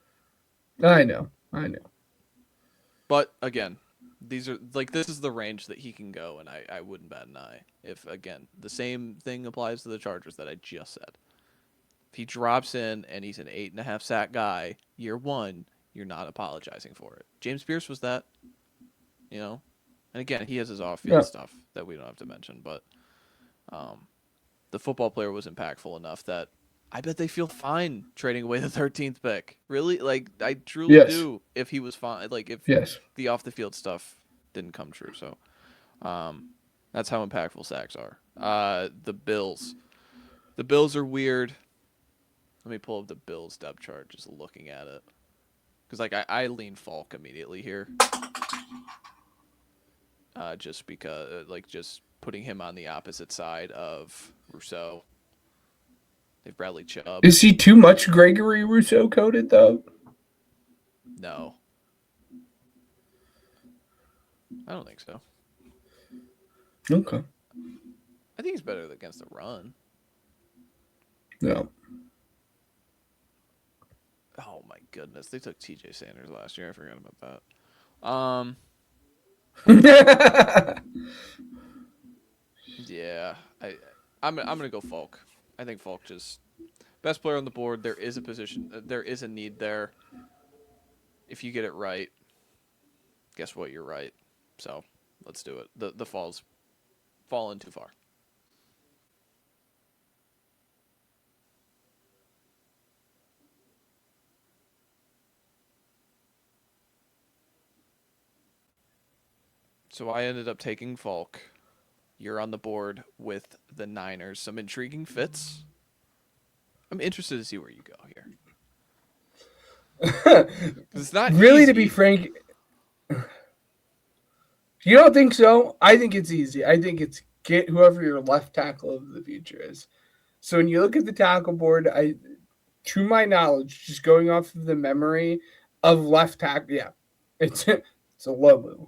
I know. But again, these are like this is the range that he can go, and I wouldn't bat an eye if again the same thing applies to the Chargers that I just said. If he drops in and he's an 8.5 sack guy year one, you're not apologizing for it. James Pierce was that, you know, and again he has his off-field stuff that we don't have to mention, but the football player was impactful enough that I bet they feel fine trading away the 13th pick. Really? Like, I truly do if he was fine. Like, if the off-the-field stuff didn't come true. So, that's how impactful sacks are. The Bills. The Bills are weird. Let me pull up the Bills depth chart just looking at it. Because, like, I lean Falk immediately here. Just because, just putting him on the opposite side of Rousseau. They've Bradley Chubb. Is he too much Gregory Rousseau coded though? No. I don't think so. Okay. I think he's better against the run. No. Oh my goodness. They took TJ Sanders last year. I forgot about that. Yeah. I'm gonna go Falk. I think Falk just best player on the board. There is a position. There is a need there. If you get it right, guess what? You're right. So let's do it. The fall's fallen too far. So I ended up taking Falk. You're on the board with the Niners. Some intriguing fits. I'm interested to see where you go here. It's not really, easy. to be frank. You don't think so? I think it's easy. I think it's get whoever your left tackle of the future is. So when you look at the tackle board, to my knowledge, just going off of the memory of left tackle, yeah, it's a low move.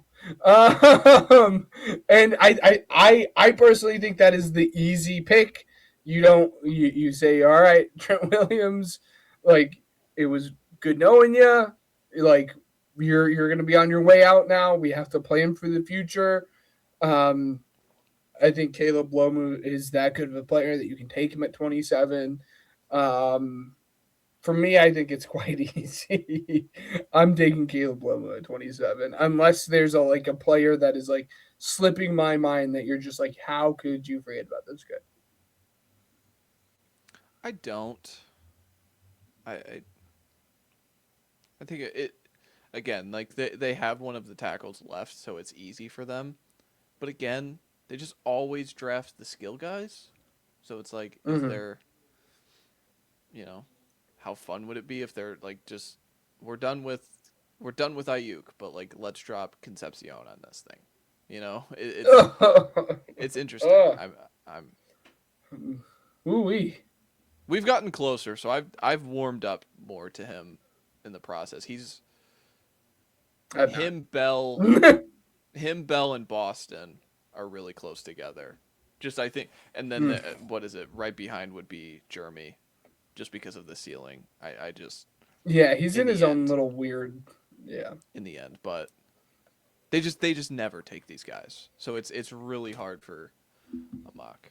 And I personally think that is the easy pick. You say, all right, Trent Williams, like it was good knowing you, like you're gonna be on your way out now. We have to plan for the future. I think Caleb Lomu is that good of a player that you can take him at 27. For me, I think it's quite easy. I'm taking Caleb Lomu at 27, unless there's a player that is like slipping my mind that you're just like, how could you forget about this guy? I don't. I think it again, like they have one of the tackles left, so it's easy for them. But again, they just always draft the skill guys. So it's like if they're how fun would it be if they're like just we're done with Ayuk, but like let's drop Concepcion on this thing. It's interesting. I'm Ooh-wee. We've gotten closer, so I've warmed up more to him in the process. Bell, and Boston are really close together. Just I think, and then what is it? Right behind would be Jeremy, just because of the ceiling. I just he's in his own little weird in the end, but they just never take these guys, so it's really hard for a mock.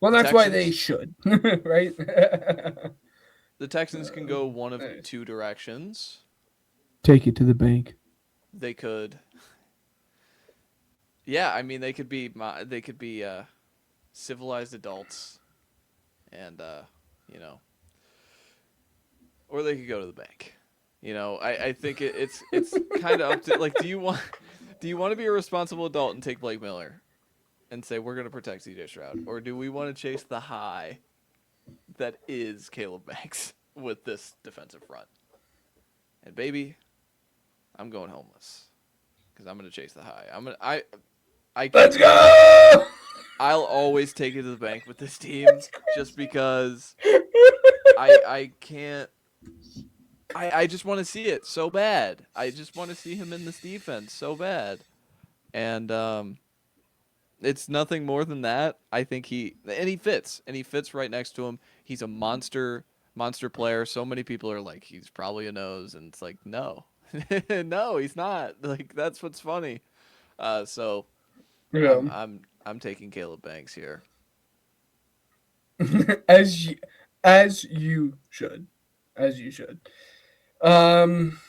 Well, The that's why they Texans, should, right? the Texans can go one of Nice. two directions. Take it to the bank. They could, yeah. I mean, they could be civilized adults, and you know, or they could go to the bank. I think it's kind of up to like, do you want to be a responsible adult and take Blake Miller and say we're going to protect CJ Stroud, or do we want to chase the high that is Caleb Banks with this defensive front? And baby, I'm going homeless because I'm going to chase the high. I Let's can't. go! I'll always take it to the bank with this team just because I can't. I just want to see it so bad. I just want to see him in this defense so bad. And it's nothing more than that. I think he fits right next to him. He's a monster player. So many people are like, he's probably a nose, and it's like, no, no, he's not. Like, that's what's funny. So Yeah. I'm taking Caleb Banks here. as you, as you should, as you should. Um.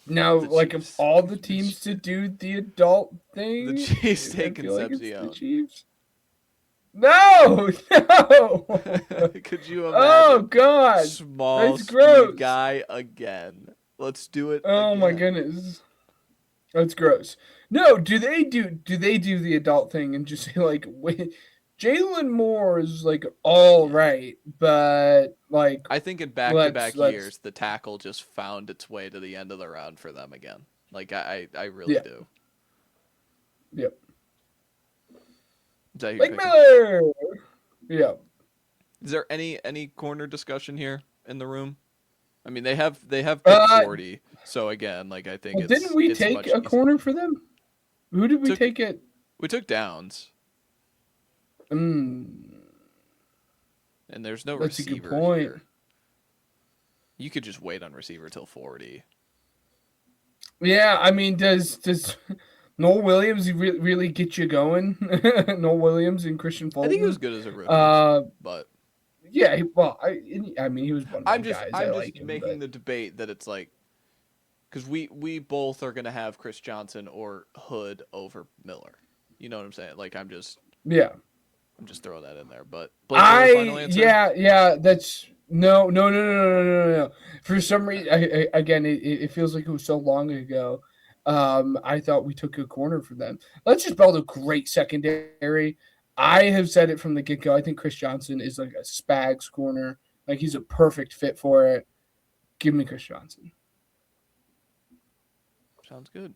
Now, The like of Chiefs. all the teams to do the adult The thing, Chiefs I take feel like it's the Concepcion. Chiefs. No, no. Could you Oh imagine? God, Small that's speed gross. guy again. Let's do it Oh my again. goodness, that's gross. No, do they do the adult thing and just say like, wait, Jalen Moore is like all Yeah. right, but like I think in let's back-to-back let's years, the tackle just found its way to the end of the round for them again. Like I really yeah, do. yeah. Is that who you're Blake picking? Miller, yeah. Is there any corner discussion here in the room? I mean, they have pick Uh, 40, so again, like I think well, didn't we it's take much a easier. corner for them? Who did we Took take it? we took Downs, Mm, and there's no that's a good receiver point. here. You could just wait on receiver till 40. Yeah, I mean, does Noel Williams really get you going? Noel Williams and Christian I think he was Fulton. good as a rookie, Uh, but yeah. I mean, he was one of my guys. I I'm like just him, making but the debate that it's like, because we both are gonna have Chris Johnson or Hood over Miller. You know what I'm saying? Like yeah. I'm just throwing that in there. But Blake Miller, final answer. Yeah. That's no. For some reason, again, it feels like it was so long ago. I thought we took a corner for them. Let's just build a great secondary. I have said it from the get go. I think Chris Johnson is like a Spags corner. Like he's a perfect fit for it. Give me Chris Johnson. Sounds good.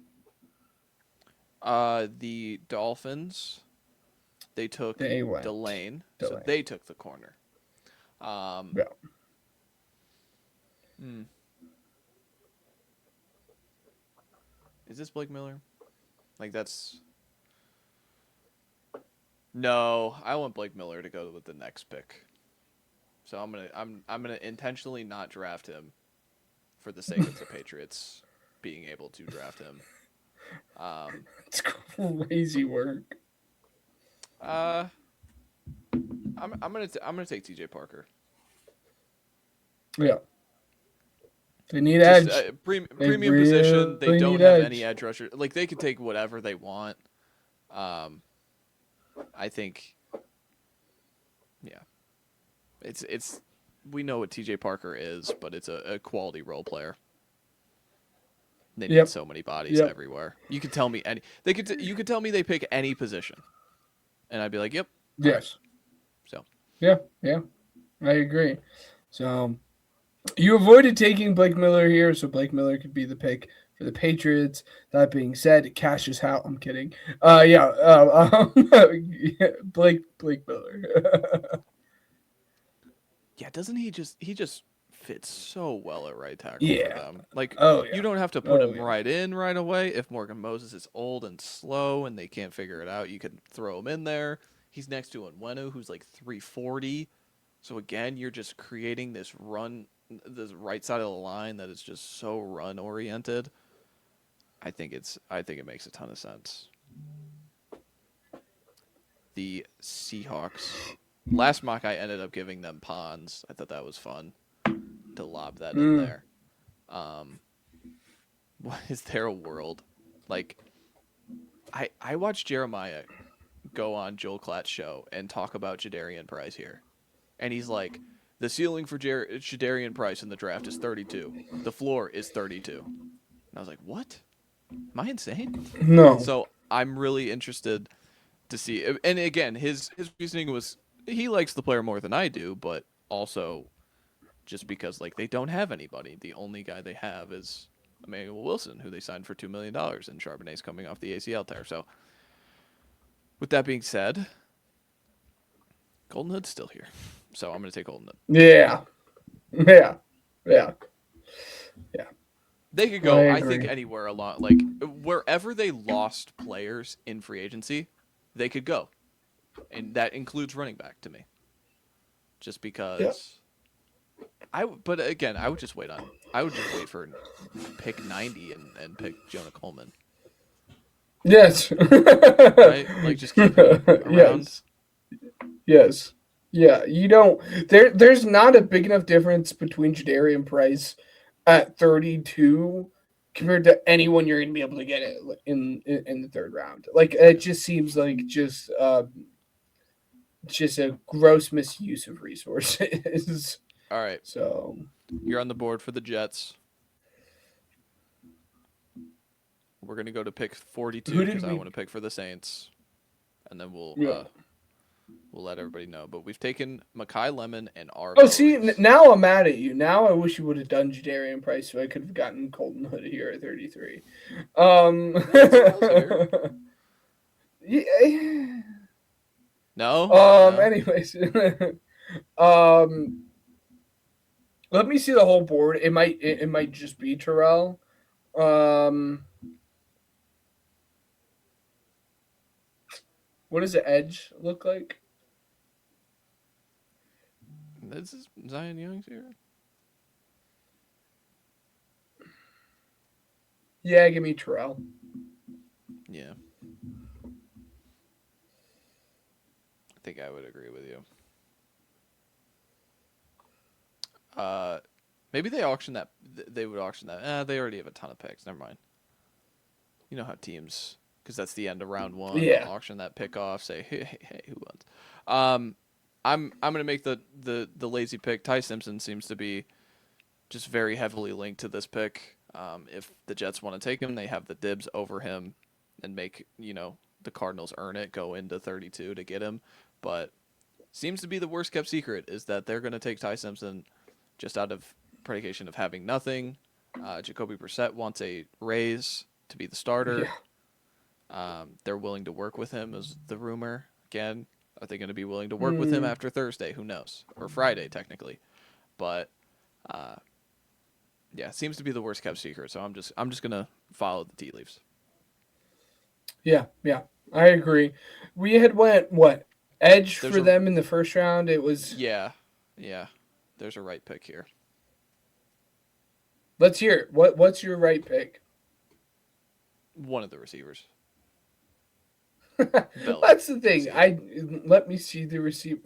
The Dolphins, they took They went Delane, so delay. they took the corner. Um, Yeah. hmm. Is this Blake Miller? Like that's no. I want Blake Miller to go with the next pick. So I'm gonna intentionally not draft him for the sake of the Patriots being able to draft him. Um, It's crazy work. uh, I'm gonna take T.J. Parker. Yeah. They need Just edge. They premium position. They really don't need have any edge. edge rusher. Like they could take whatever they want. Um, I think, yeah, it's we know what T.J. Parker is, but it's a quality role player. They need Yep. so many bodies Yep. everywhere. You could tell me any. You could tell me they pick any position, and I'd be like, yep, all right. Yes. So Yeah. Yeah. I agree. So you avoided taking Blake Miller here, so Blake Miller could be the pick for the Patriots. That being said, cash is how. I'm kidding. Yeah. Blake Miller. yeah, doesn't he just fits so well at right tackle for Yeah. them? Like Oh you yeah. don't have to put Oh him yeah. right in right away. If Morgan Moses is old and slow and they can't figure it out, you could throw him in there. He's next to Onwenu, who's like 340. So again, you're just creating this this right side of the line that is just so run oriented. I think it makes a ton of sense. the Seahawks. Last mock, I ended up giving them Pons. I thought that was fun to lob that in there. Is there a world like I watched Jeremiah go on Joel Klatt's show and talk about Jadarian Price here, and he's like, the ceiling for Jadarian Price in the draft is 32. The floor is 32. And I was like, what? Am I insane? No. So I'm really interested to see. And again, his reasoning was he likes the player more than I do, but also just because like they don't have anybody. The only guy they have is Emmanuel Wilson, who they signed for $2 million, and Charbonnet's coming off the ACL tear. So with that being said, Golden Hood's still here. So I'm going to take Golden Hood. Yeah. They could go, I think, anywhere along, like wherever they lost players in free agency, they could go, and that includes running back to me. Just because, but again, I would just wait for pick 90 and pick Jonah Coleman. Yes. Right, like just keep him around. Yes. Yeah, you don't. There's not a big enough difference between Jadarian Price at 32 compared to anyone you're going to be able to get in the third round. Like it just seems like just a gross misuse of resources. All right, so you're on the board for the Jets. We're gonna go to pick 42 because I want to pick for the Saints, and then we'll let everybody know. But we've taken Mekhi Lemon and R. Oh, see, now I'm mad at you. Now I wish you would have done Jadarian Price so I could have gotten Colton Hood here at 33. Yeah. No. Anyways, let me see the whole board. It might just be Terrell. What does the edge look like? This is Zion Young's here. Yeah, give me Terrell. Yeah. I think I would agree with you. Maybe they auction that. They would auction that. They already have a ton of picks. Never mind. You know how teams, because that's the end of round one. Yeah. Auction that pick off. Say, hey, who wants? I'm gonna make the lazy pick. Ty Simpson seems to be just very heavily linked to this pick. If the Jets want to take him, they have the dibs over him and make the Cardinals earn it, go into 32 to get him. But seems to be the worst kept secret is that they're gonna take Ty Simpson just out of predication of having nothing. Jacoby Brissett wants a raise to be the starter. Yeah. They're willing to work with him, is the rumor. Again, are they going to be willing to work with him after Thursday? Who knows? Or Friday, technically. But, it seems to be the worst kept secret. So I'm just going to follow the tea leaves. Yeah, I agree. We had went edge for them in the first round. It was yeah. There's a right pick here. Let's hear it. What's your right pick? One of the receivers. That's the thing. Let me see the receiver.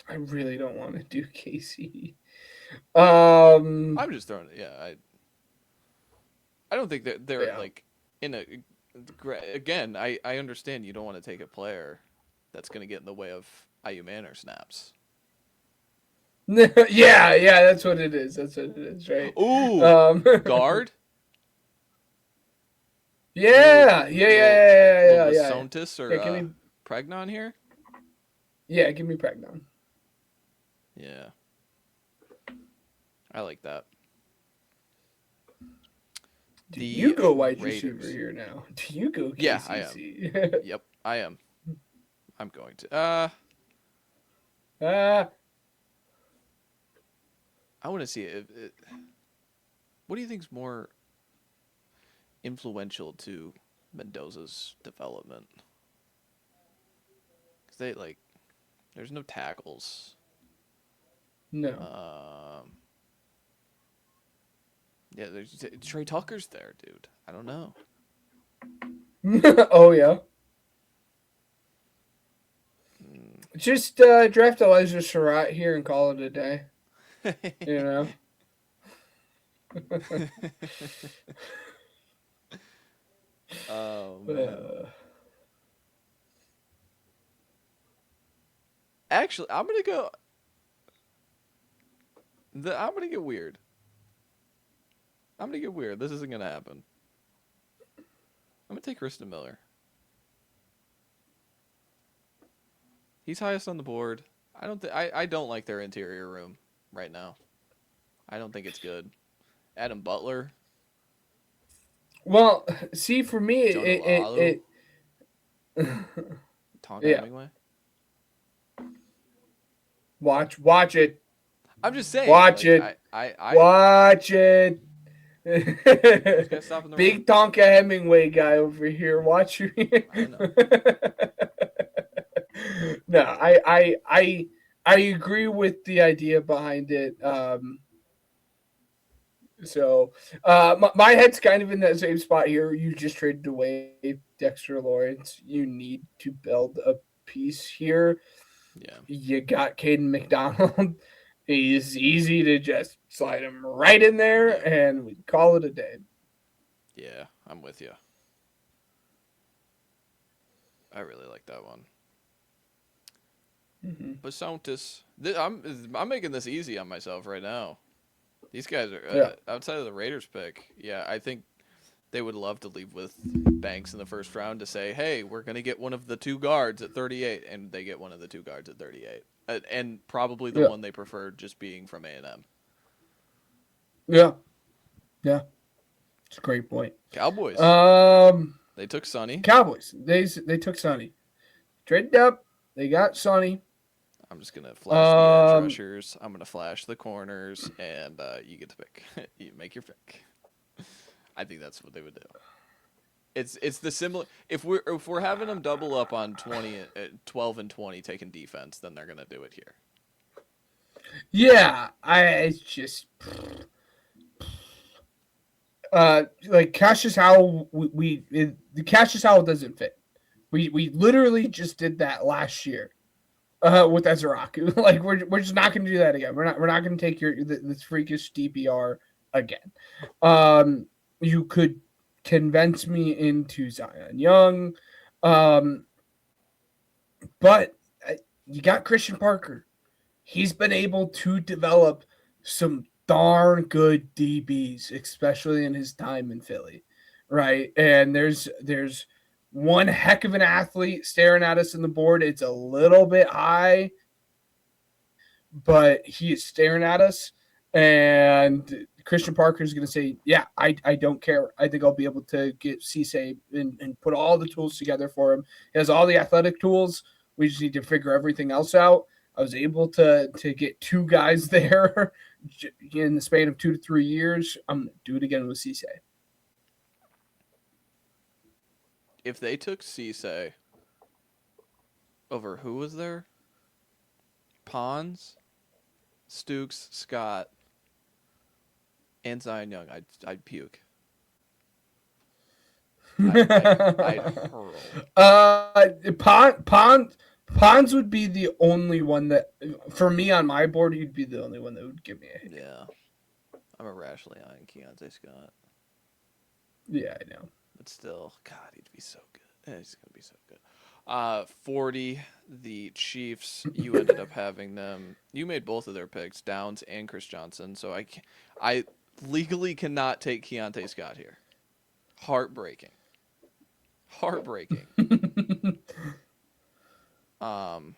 I really don't want to do KC. I'm just throwing it. Yeah, I don't think that they're like in a. Again, I understand you don't want to take a player that's going to get in the way of IU Manor snaps. yeah, that's what it is. Right? Ooh, guard. Yeah. Sontis or Pregnon here? Yeah, give me Pregnon. Yeah. I like that. Do you go wide receiver here now? Do you go KCC? Yeah, I am. Yep, I am. I'm going to. I want to see it. What do you think is more influential to Mendoza's development? Because there's no tackles. No. Yeah, Trey Tucker's there, dude. I don't know. Oh yeah. Mm. Just draft Elijah Surratt here and call it a day. You know. Oh man. Uh, Actually, I'm gonna go. I'm gonna get weird. I'm gonna get weird. This isn't gonna happen. I'm gonna take Kristen Miller. He's highest on the board. I don't like their interior room right now. I don't think it's good. Adam Butler, well, see, for me, Jonah Lalu, it Tonka yeah. Hemingway. Watch it, I'm just saying, watch like it, I watch it. this guy's stopping the run. Big Tonka Hemingway guy over here. Watch you. I know. No, I agree with the idea behind it. So my head's kind of in that same spot here. You just traded away Dexter Lawrence. You need to build a piece here. Yeah, You got Caden McDonald. He's easy to just slide him right in there yeah, and we call it a day. yeah. I'm with you. I really like that one. Mm-hmm. Basantis. I'm making this easy on myself right now. These guys are Yeah. outside of the Raiders pick. Yeah, I think they would love to leave with Banks in the first round to say, "Hey, we're going to get one of the two guards at 38," and they get one of the two guards at 38, and probably the Yeah. one they prefer just being from A&M. Yeah. Yeah. It's a great point. Cowboys. Um, They took Sonny. Cowboys. They took Sonny. Traded up. They got Sonny. I'm just gonna flash the edge Um, rushers. I'm gonna flash the corners, and you get to pick. You make your pick. I think that's what they would do. It's the similar. If we're having them double up on 20, 12 and 20 taking defense, then they're gonna do it here. yeah. It's just like Cassius Howell. The Cassius Howell doesn't fit. We literally just did that last year. With Ezra. Like we're just not going to do that again. We're not going to take this freakish DPR again. You could convince me into Zion Young, um, but you got Christian Parker. He's been able to develop some darn good DBs, especially in his time in Philly, right? And there's one heck of an athlete staring at us in the board. It's a little bit high, but he is staring at us. And Christian Parker is going to say, "Yeah, I don't care. I think I'll be able to get Cisse and put all the tools together for him. He has all the athletic tools. We just need to figure everything else out." I was able to get two guys there in the span of 2 to 3 years. I'm going to do it again with Cisse. If they took Cisse over who was there? Pons, Stukes, Scott, and Zion Young, I'd puke. I'd hurl. Pons would be the only one that, for me on my board, he'd be the only one that would give me a hit. Yeah, I'm a rashly eyeing Keontae Scott, Yeah, I know. but still, God, he'd be so good. He's gonna be so good. 40, the Chiefs. You ended up having them. You made both of their picks, Downs and Chris Johnson. So I legally cannot take Keontae Scott here. Heartbreaking. Heartbreaking. Um,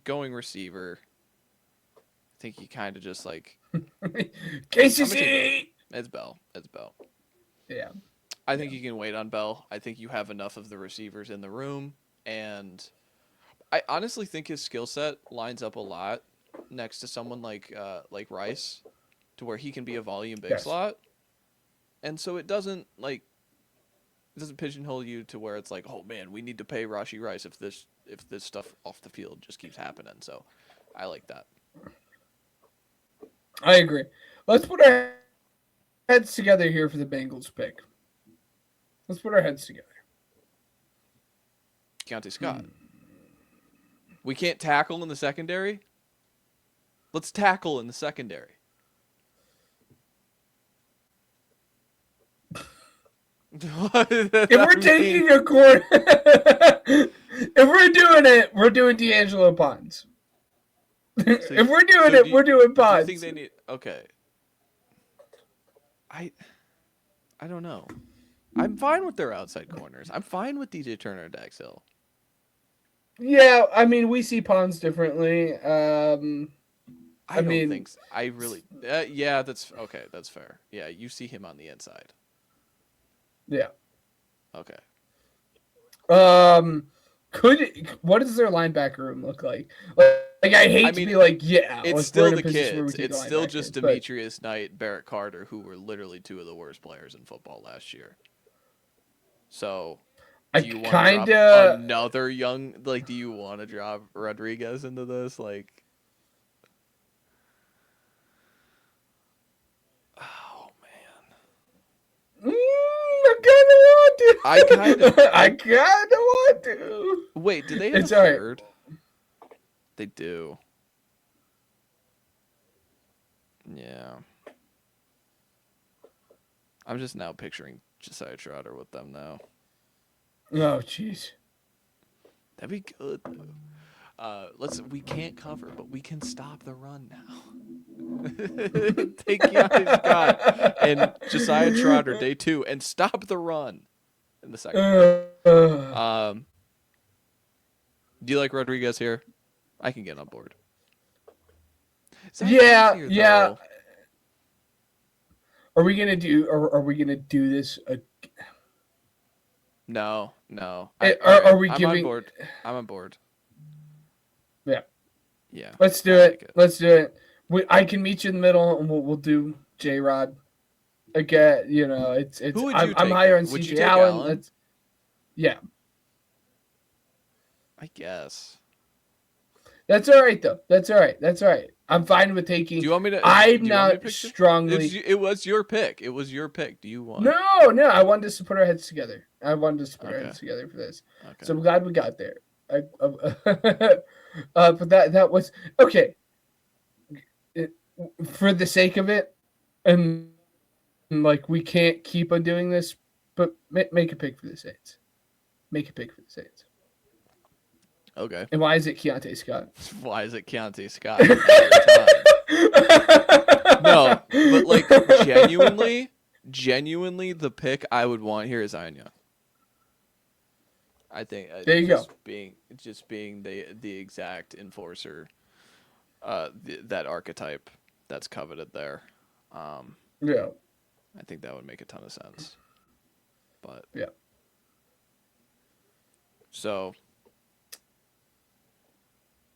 going receiver. I think he kind of just like KCC. it's Bell. It's Bell. Yeah. I think you can wait on Bell. I think you have enough of the receivers in the room, and I honestly think his skill set lines up a lot next to someone like Rice, to where he can be a volume big Yes. slot, and so it doesn't pigeonhole you to where it's like, oh man, we need to pay Rashi Rice if this stuff off the field just keeps happening. So I like that. I agree. Let's put our heads together here for the Bengals pick. Let's put our heads together. Keontae Scott. We can't tackle in the secondary? Let's tackle in the secondary. If we're taking a corner, if we're doing it, we're doing D'Angelo Ponds. If we're doing it, we're doing Ponds. Do you think they need? Okay. I don't know. I'm fine with their outside corners. I'm fine with DJ Turner and Dax Hill. Yeah, I mean, we see Ponds differently. I don't think so. I really. Yeah, that's okay. That's fair. Yeah, you see him on the inside. Yeah. Okay. What does their linebacker room look like? Like I hate to be like, yeah, it's like, still the kids. It's still just Demetrius Knight, Barrett Carter, who were literally two of the worst players in football last year. So, do you want to drop another young? Like, do you want to drop Rodriguez into this? Like, oh man, I kind of want to. Wait, do they have a third? Right. They do. Yeah. I'm just now picturing Josiah Trotter with them now. Oh, jeez. That'd be good, though. We can't cover, but we can stop the run now. Take Keontae Scott and Josiah Trotter day 2 and stop the run in the second half. Do you like Rodriguez here? I can get on board. Yeah, yeah. Are we gonna do this? No. Are we I'm giving? On board. I'm on board. Yeah. Yeah. Let's do it. Let's do it. I can meet you in the middle, and we'll do J-Rod. Again, it's. Who would you I'm higher on CJ Allen. Yeah. I guess. That's all right, though. That's all right. I'm fine with taking. Do you want me to? I'm not strongly. It was your pick. Do you want? No. I wanted us to put our heads together. I wanted us to put our heads together for this. Okay. So I'm glad we got there. But that was okay. For the sake of it, and like we can't keep on doing this, but make a pick for the Saints. Make a pick for the Saints. Okay. And why is it Keontae Scott? Why is it Keontae Scott? No, but like genuinely, the pick I would want here is Iron Young. I think there you go. Being the exact enforcer, that archetype that's coveted there. Yeah. I think that would make a ton of sense. But yeah. So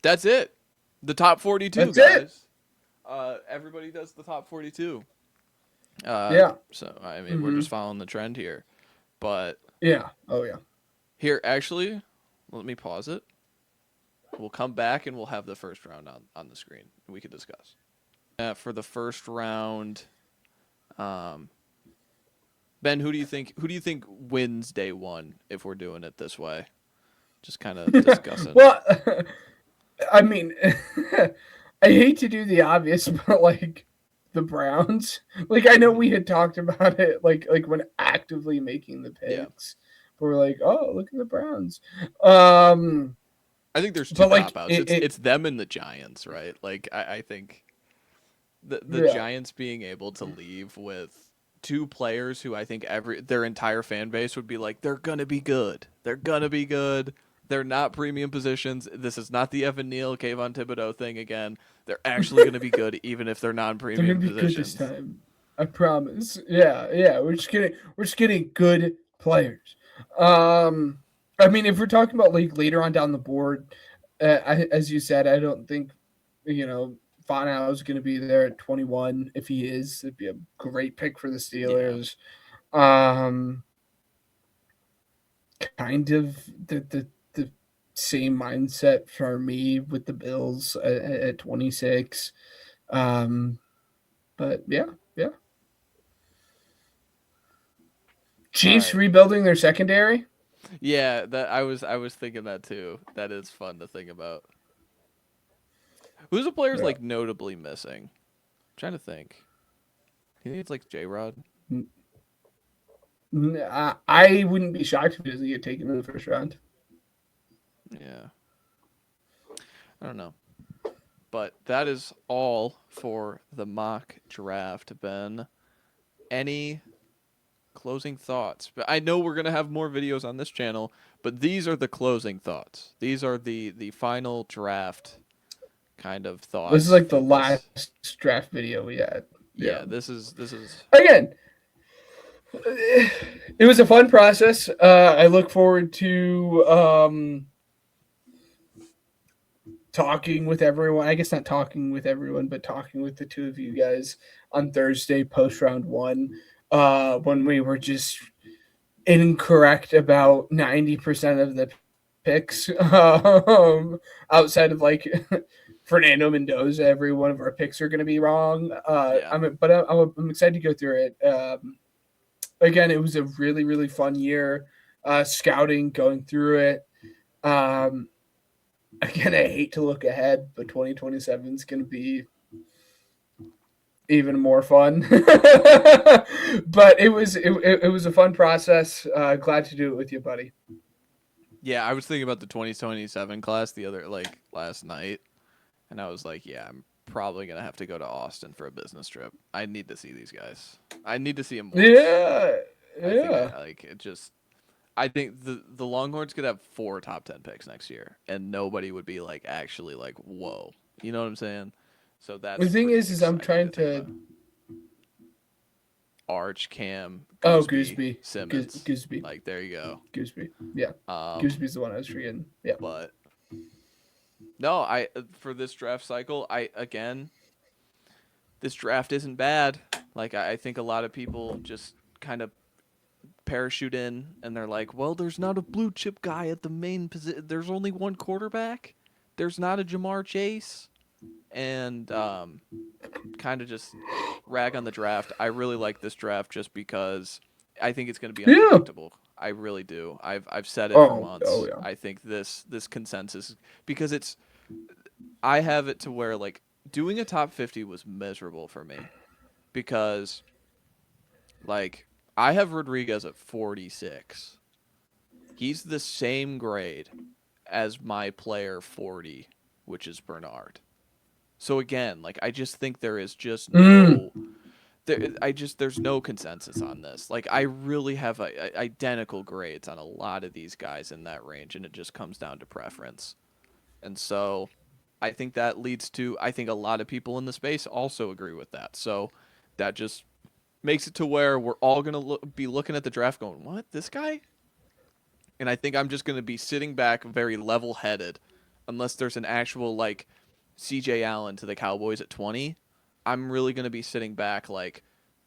that's it. The top 42, that's guys. Everybody does the top 42. Yeah. So I mean, we're just following the trend here, but yeah. Oh yeah. Here, actually, let me pause it. We'll come back and we'll have the first round on the screen. We can discuss. For the first round, Ben, who do you think wins day 1 if we're doing it this way? Just kind of discussing. Well, I mean, I hate to do the obvious, but like the Browns. Like I know we had talked about it, like when actively making the picks. Yeah. But we're like, oh, look at the Browns. I think there's 2 cop-outs. It's them and the Giants, right? Like I think the Giants being able to leave with 2 players who I think their entire fan base would be like, they're gonna be good. They're not premium positions. This is not the Evan Neal, Kayvon Thibodeau thing again. They're actually going to be good, even if they're non-premium positions. They're going to be good this time. I promise. Yeah. We're just getting good players. I mean, if we're talking about like later on down the board, as you said, I don't think Fonau is going to be there at 21. If he is, it'd be a great pick for the Steelers. Yeah. Kind of the same mindset for me with the Bills at 26. But yeah. Chiefs right. rebuilding their secondary. Yeah, that I was thinking that too. That is fun to think about. Who's the players Yeah. like notably missing? I'm trying to think. Do you think it's like J Rod? I wouldn't be shocked if he doesn't get taken in the first round. Yeah. I don't know. But that is all for the mock draft, Ben. Any closing thoughts? But I know we're gonna have more videos on this channel, but these are the closing thoughts. These are the final draft kind of This is thoughts like for the this. last draft video we had. Yeah. Yeah, this is Again, it was a fun process. I look forward to talking with everyone. I guess not talking with everyone, but talking with the two of you guys on Thursday post round one. When we were just incorrect about 90% of the picks. Outside of like Fernando Mendoza, every one of our picks are going to be wrong. yeah. I'm excited to go through it. Again, it was a really, really fun year scouting, going through it. Um, Again, I hate to look ahead, but 2027 is going to be even more fun. But it was a fun process. Glad to do it with you, buddy. Yeah, I was thinking about the 2027 class the other like last night, and I was like, yeah, I'm probably gonna have to go to Austin for a business trip. I need to see these guys. I need to see them once. Yeah, I think yeah. I like it. Just I think the Longhorns could have 4 top 10 picks next year, and nobody would be like actually like whoa. You know what I'm saying? So The that's thing pretty is I'm exciting to trying think to. about. Arch, Cam, Oh, Gooseby, Gooseby, Simmons. Gooseby, Like there you go. Gooseby. Yeah, Um, Gooseby's the one I was forgetting. Yeah. but no, I for this draft cycle, I again this draft isn't bad. Like I think a lot of people just kind of parachute in and they're like, well, there's not a blue chip guy at the main position. There's only one quarterback. There's not a Jamar Chase, and kind of just rag on the draft. I really like this draft just because I think it's going to be Yeah. unpredictable. I really do. I've said it for Oh months. yeah. I think this consensus because it's I have it to where like doing a top 50 was miserable for me because like I have Rodriguez at 46. He's the same grade as my player 40, which is Bernard. So again, like I just think there is just Mm. there's no consensus on this. Like I really have identical grades on a lot of these guys in that range, and it just comes down to preference. And so I think that leads to I think a lot of people in the space also agree with that. So that just makes it to where we're all gonna be looking at the draft going, "What, this guy?" And I think I'm just gonna be sitting back very level-headed, unless there's an actual like C.J. Allen to the Cowboys at 20. I'm really gonna be sitting back like,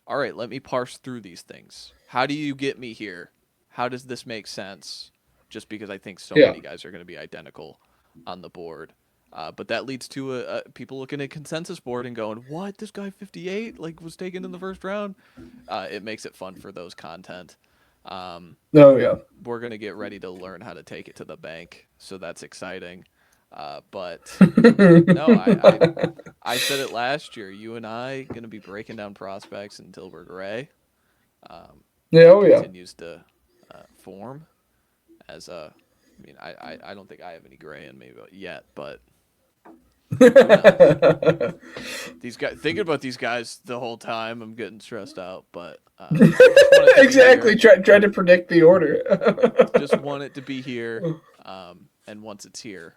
all right, let me parse through these things. How do you get me here? How does this make sense? Just because I think so Yeah. many guys are going to be identical on the board. But that leads to people looking at consensus board and going, "What? This guy 58 like was taken in the first round." It makes it fun for those content. Um, Oh yeah. we're gonna get ready to learn how to take it to the bank, so that's exciting. But no, I said it last year. You and I gonna be breaking down prospects until we're gray. Yeah. That Oh yeah. continues to form as a. I mean, I don't think I have any gray in me yet, but yeah, these guys thinking about these guys the whole time. I'm getting stressed out, but just want it to be Exactly. here. Try to predict the order. Just want it to be here, and once it's here,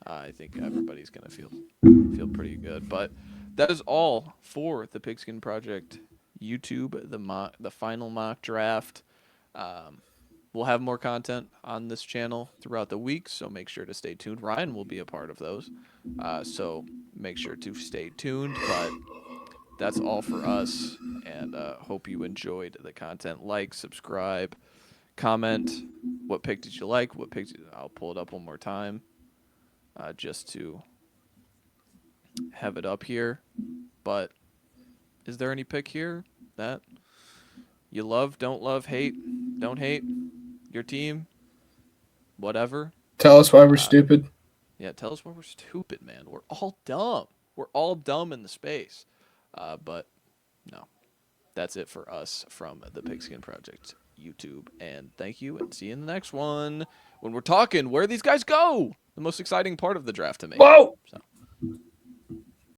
I think everybody's gonna feel pretty good. But that is all for the Pigskin Project YouTube, the final mock draft. Um, we'll have more content on this channel throughout the week, so make sure to stay tuned. Ryan will be a part of those, so make sure to stay tuned. But that's all for us, and hope you enjoyed the content. Like, subscribe, comment. What pick did you like? What pick? I'll pull it up one more time, just to have it up here. But is there any pick here that You love, don't love, hate, don't hate your team, whatever. Tell us why we're stupid. Yeah, tell us why we're stupid, man. We're all dumb. We're all dumb in the space. But no, that's it for us from the Pigskin Project YouTube. And thank you, and see you in the next one when we're talking where these guys go. The most exciting part of the draft to me. Whoa! So.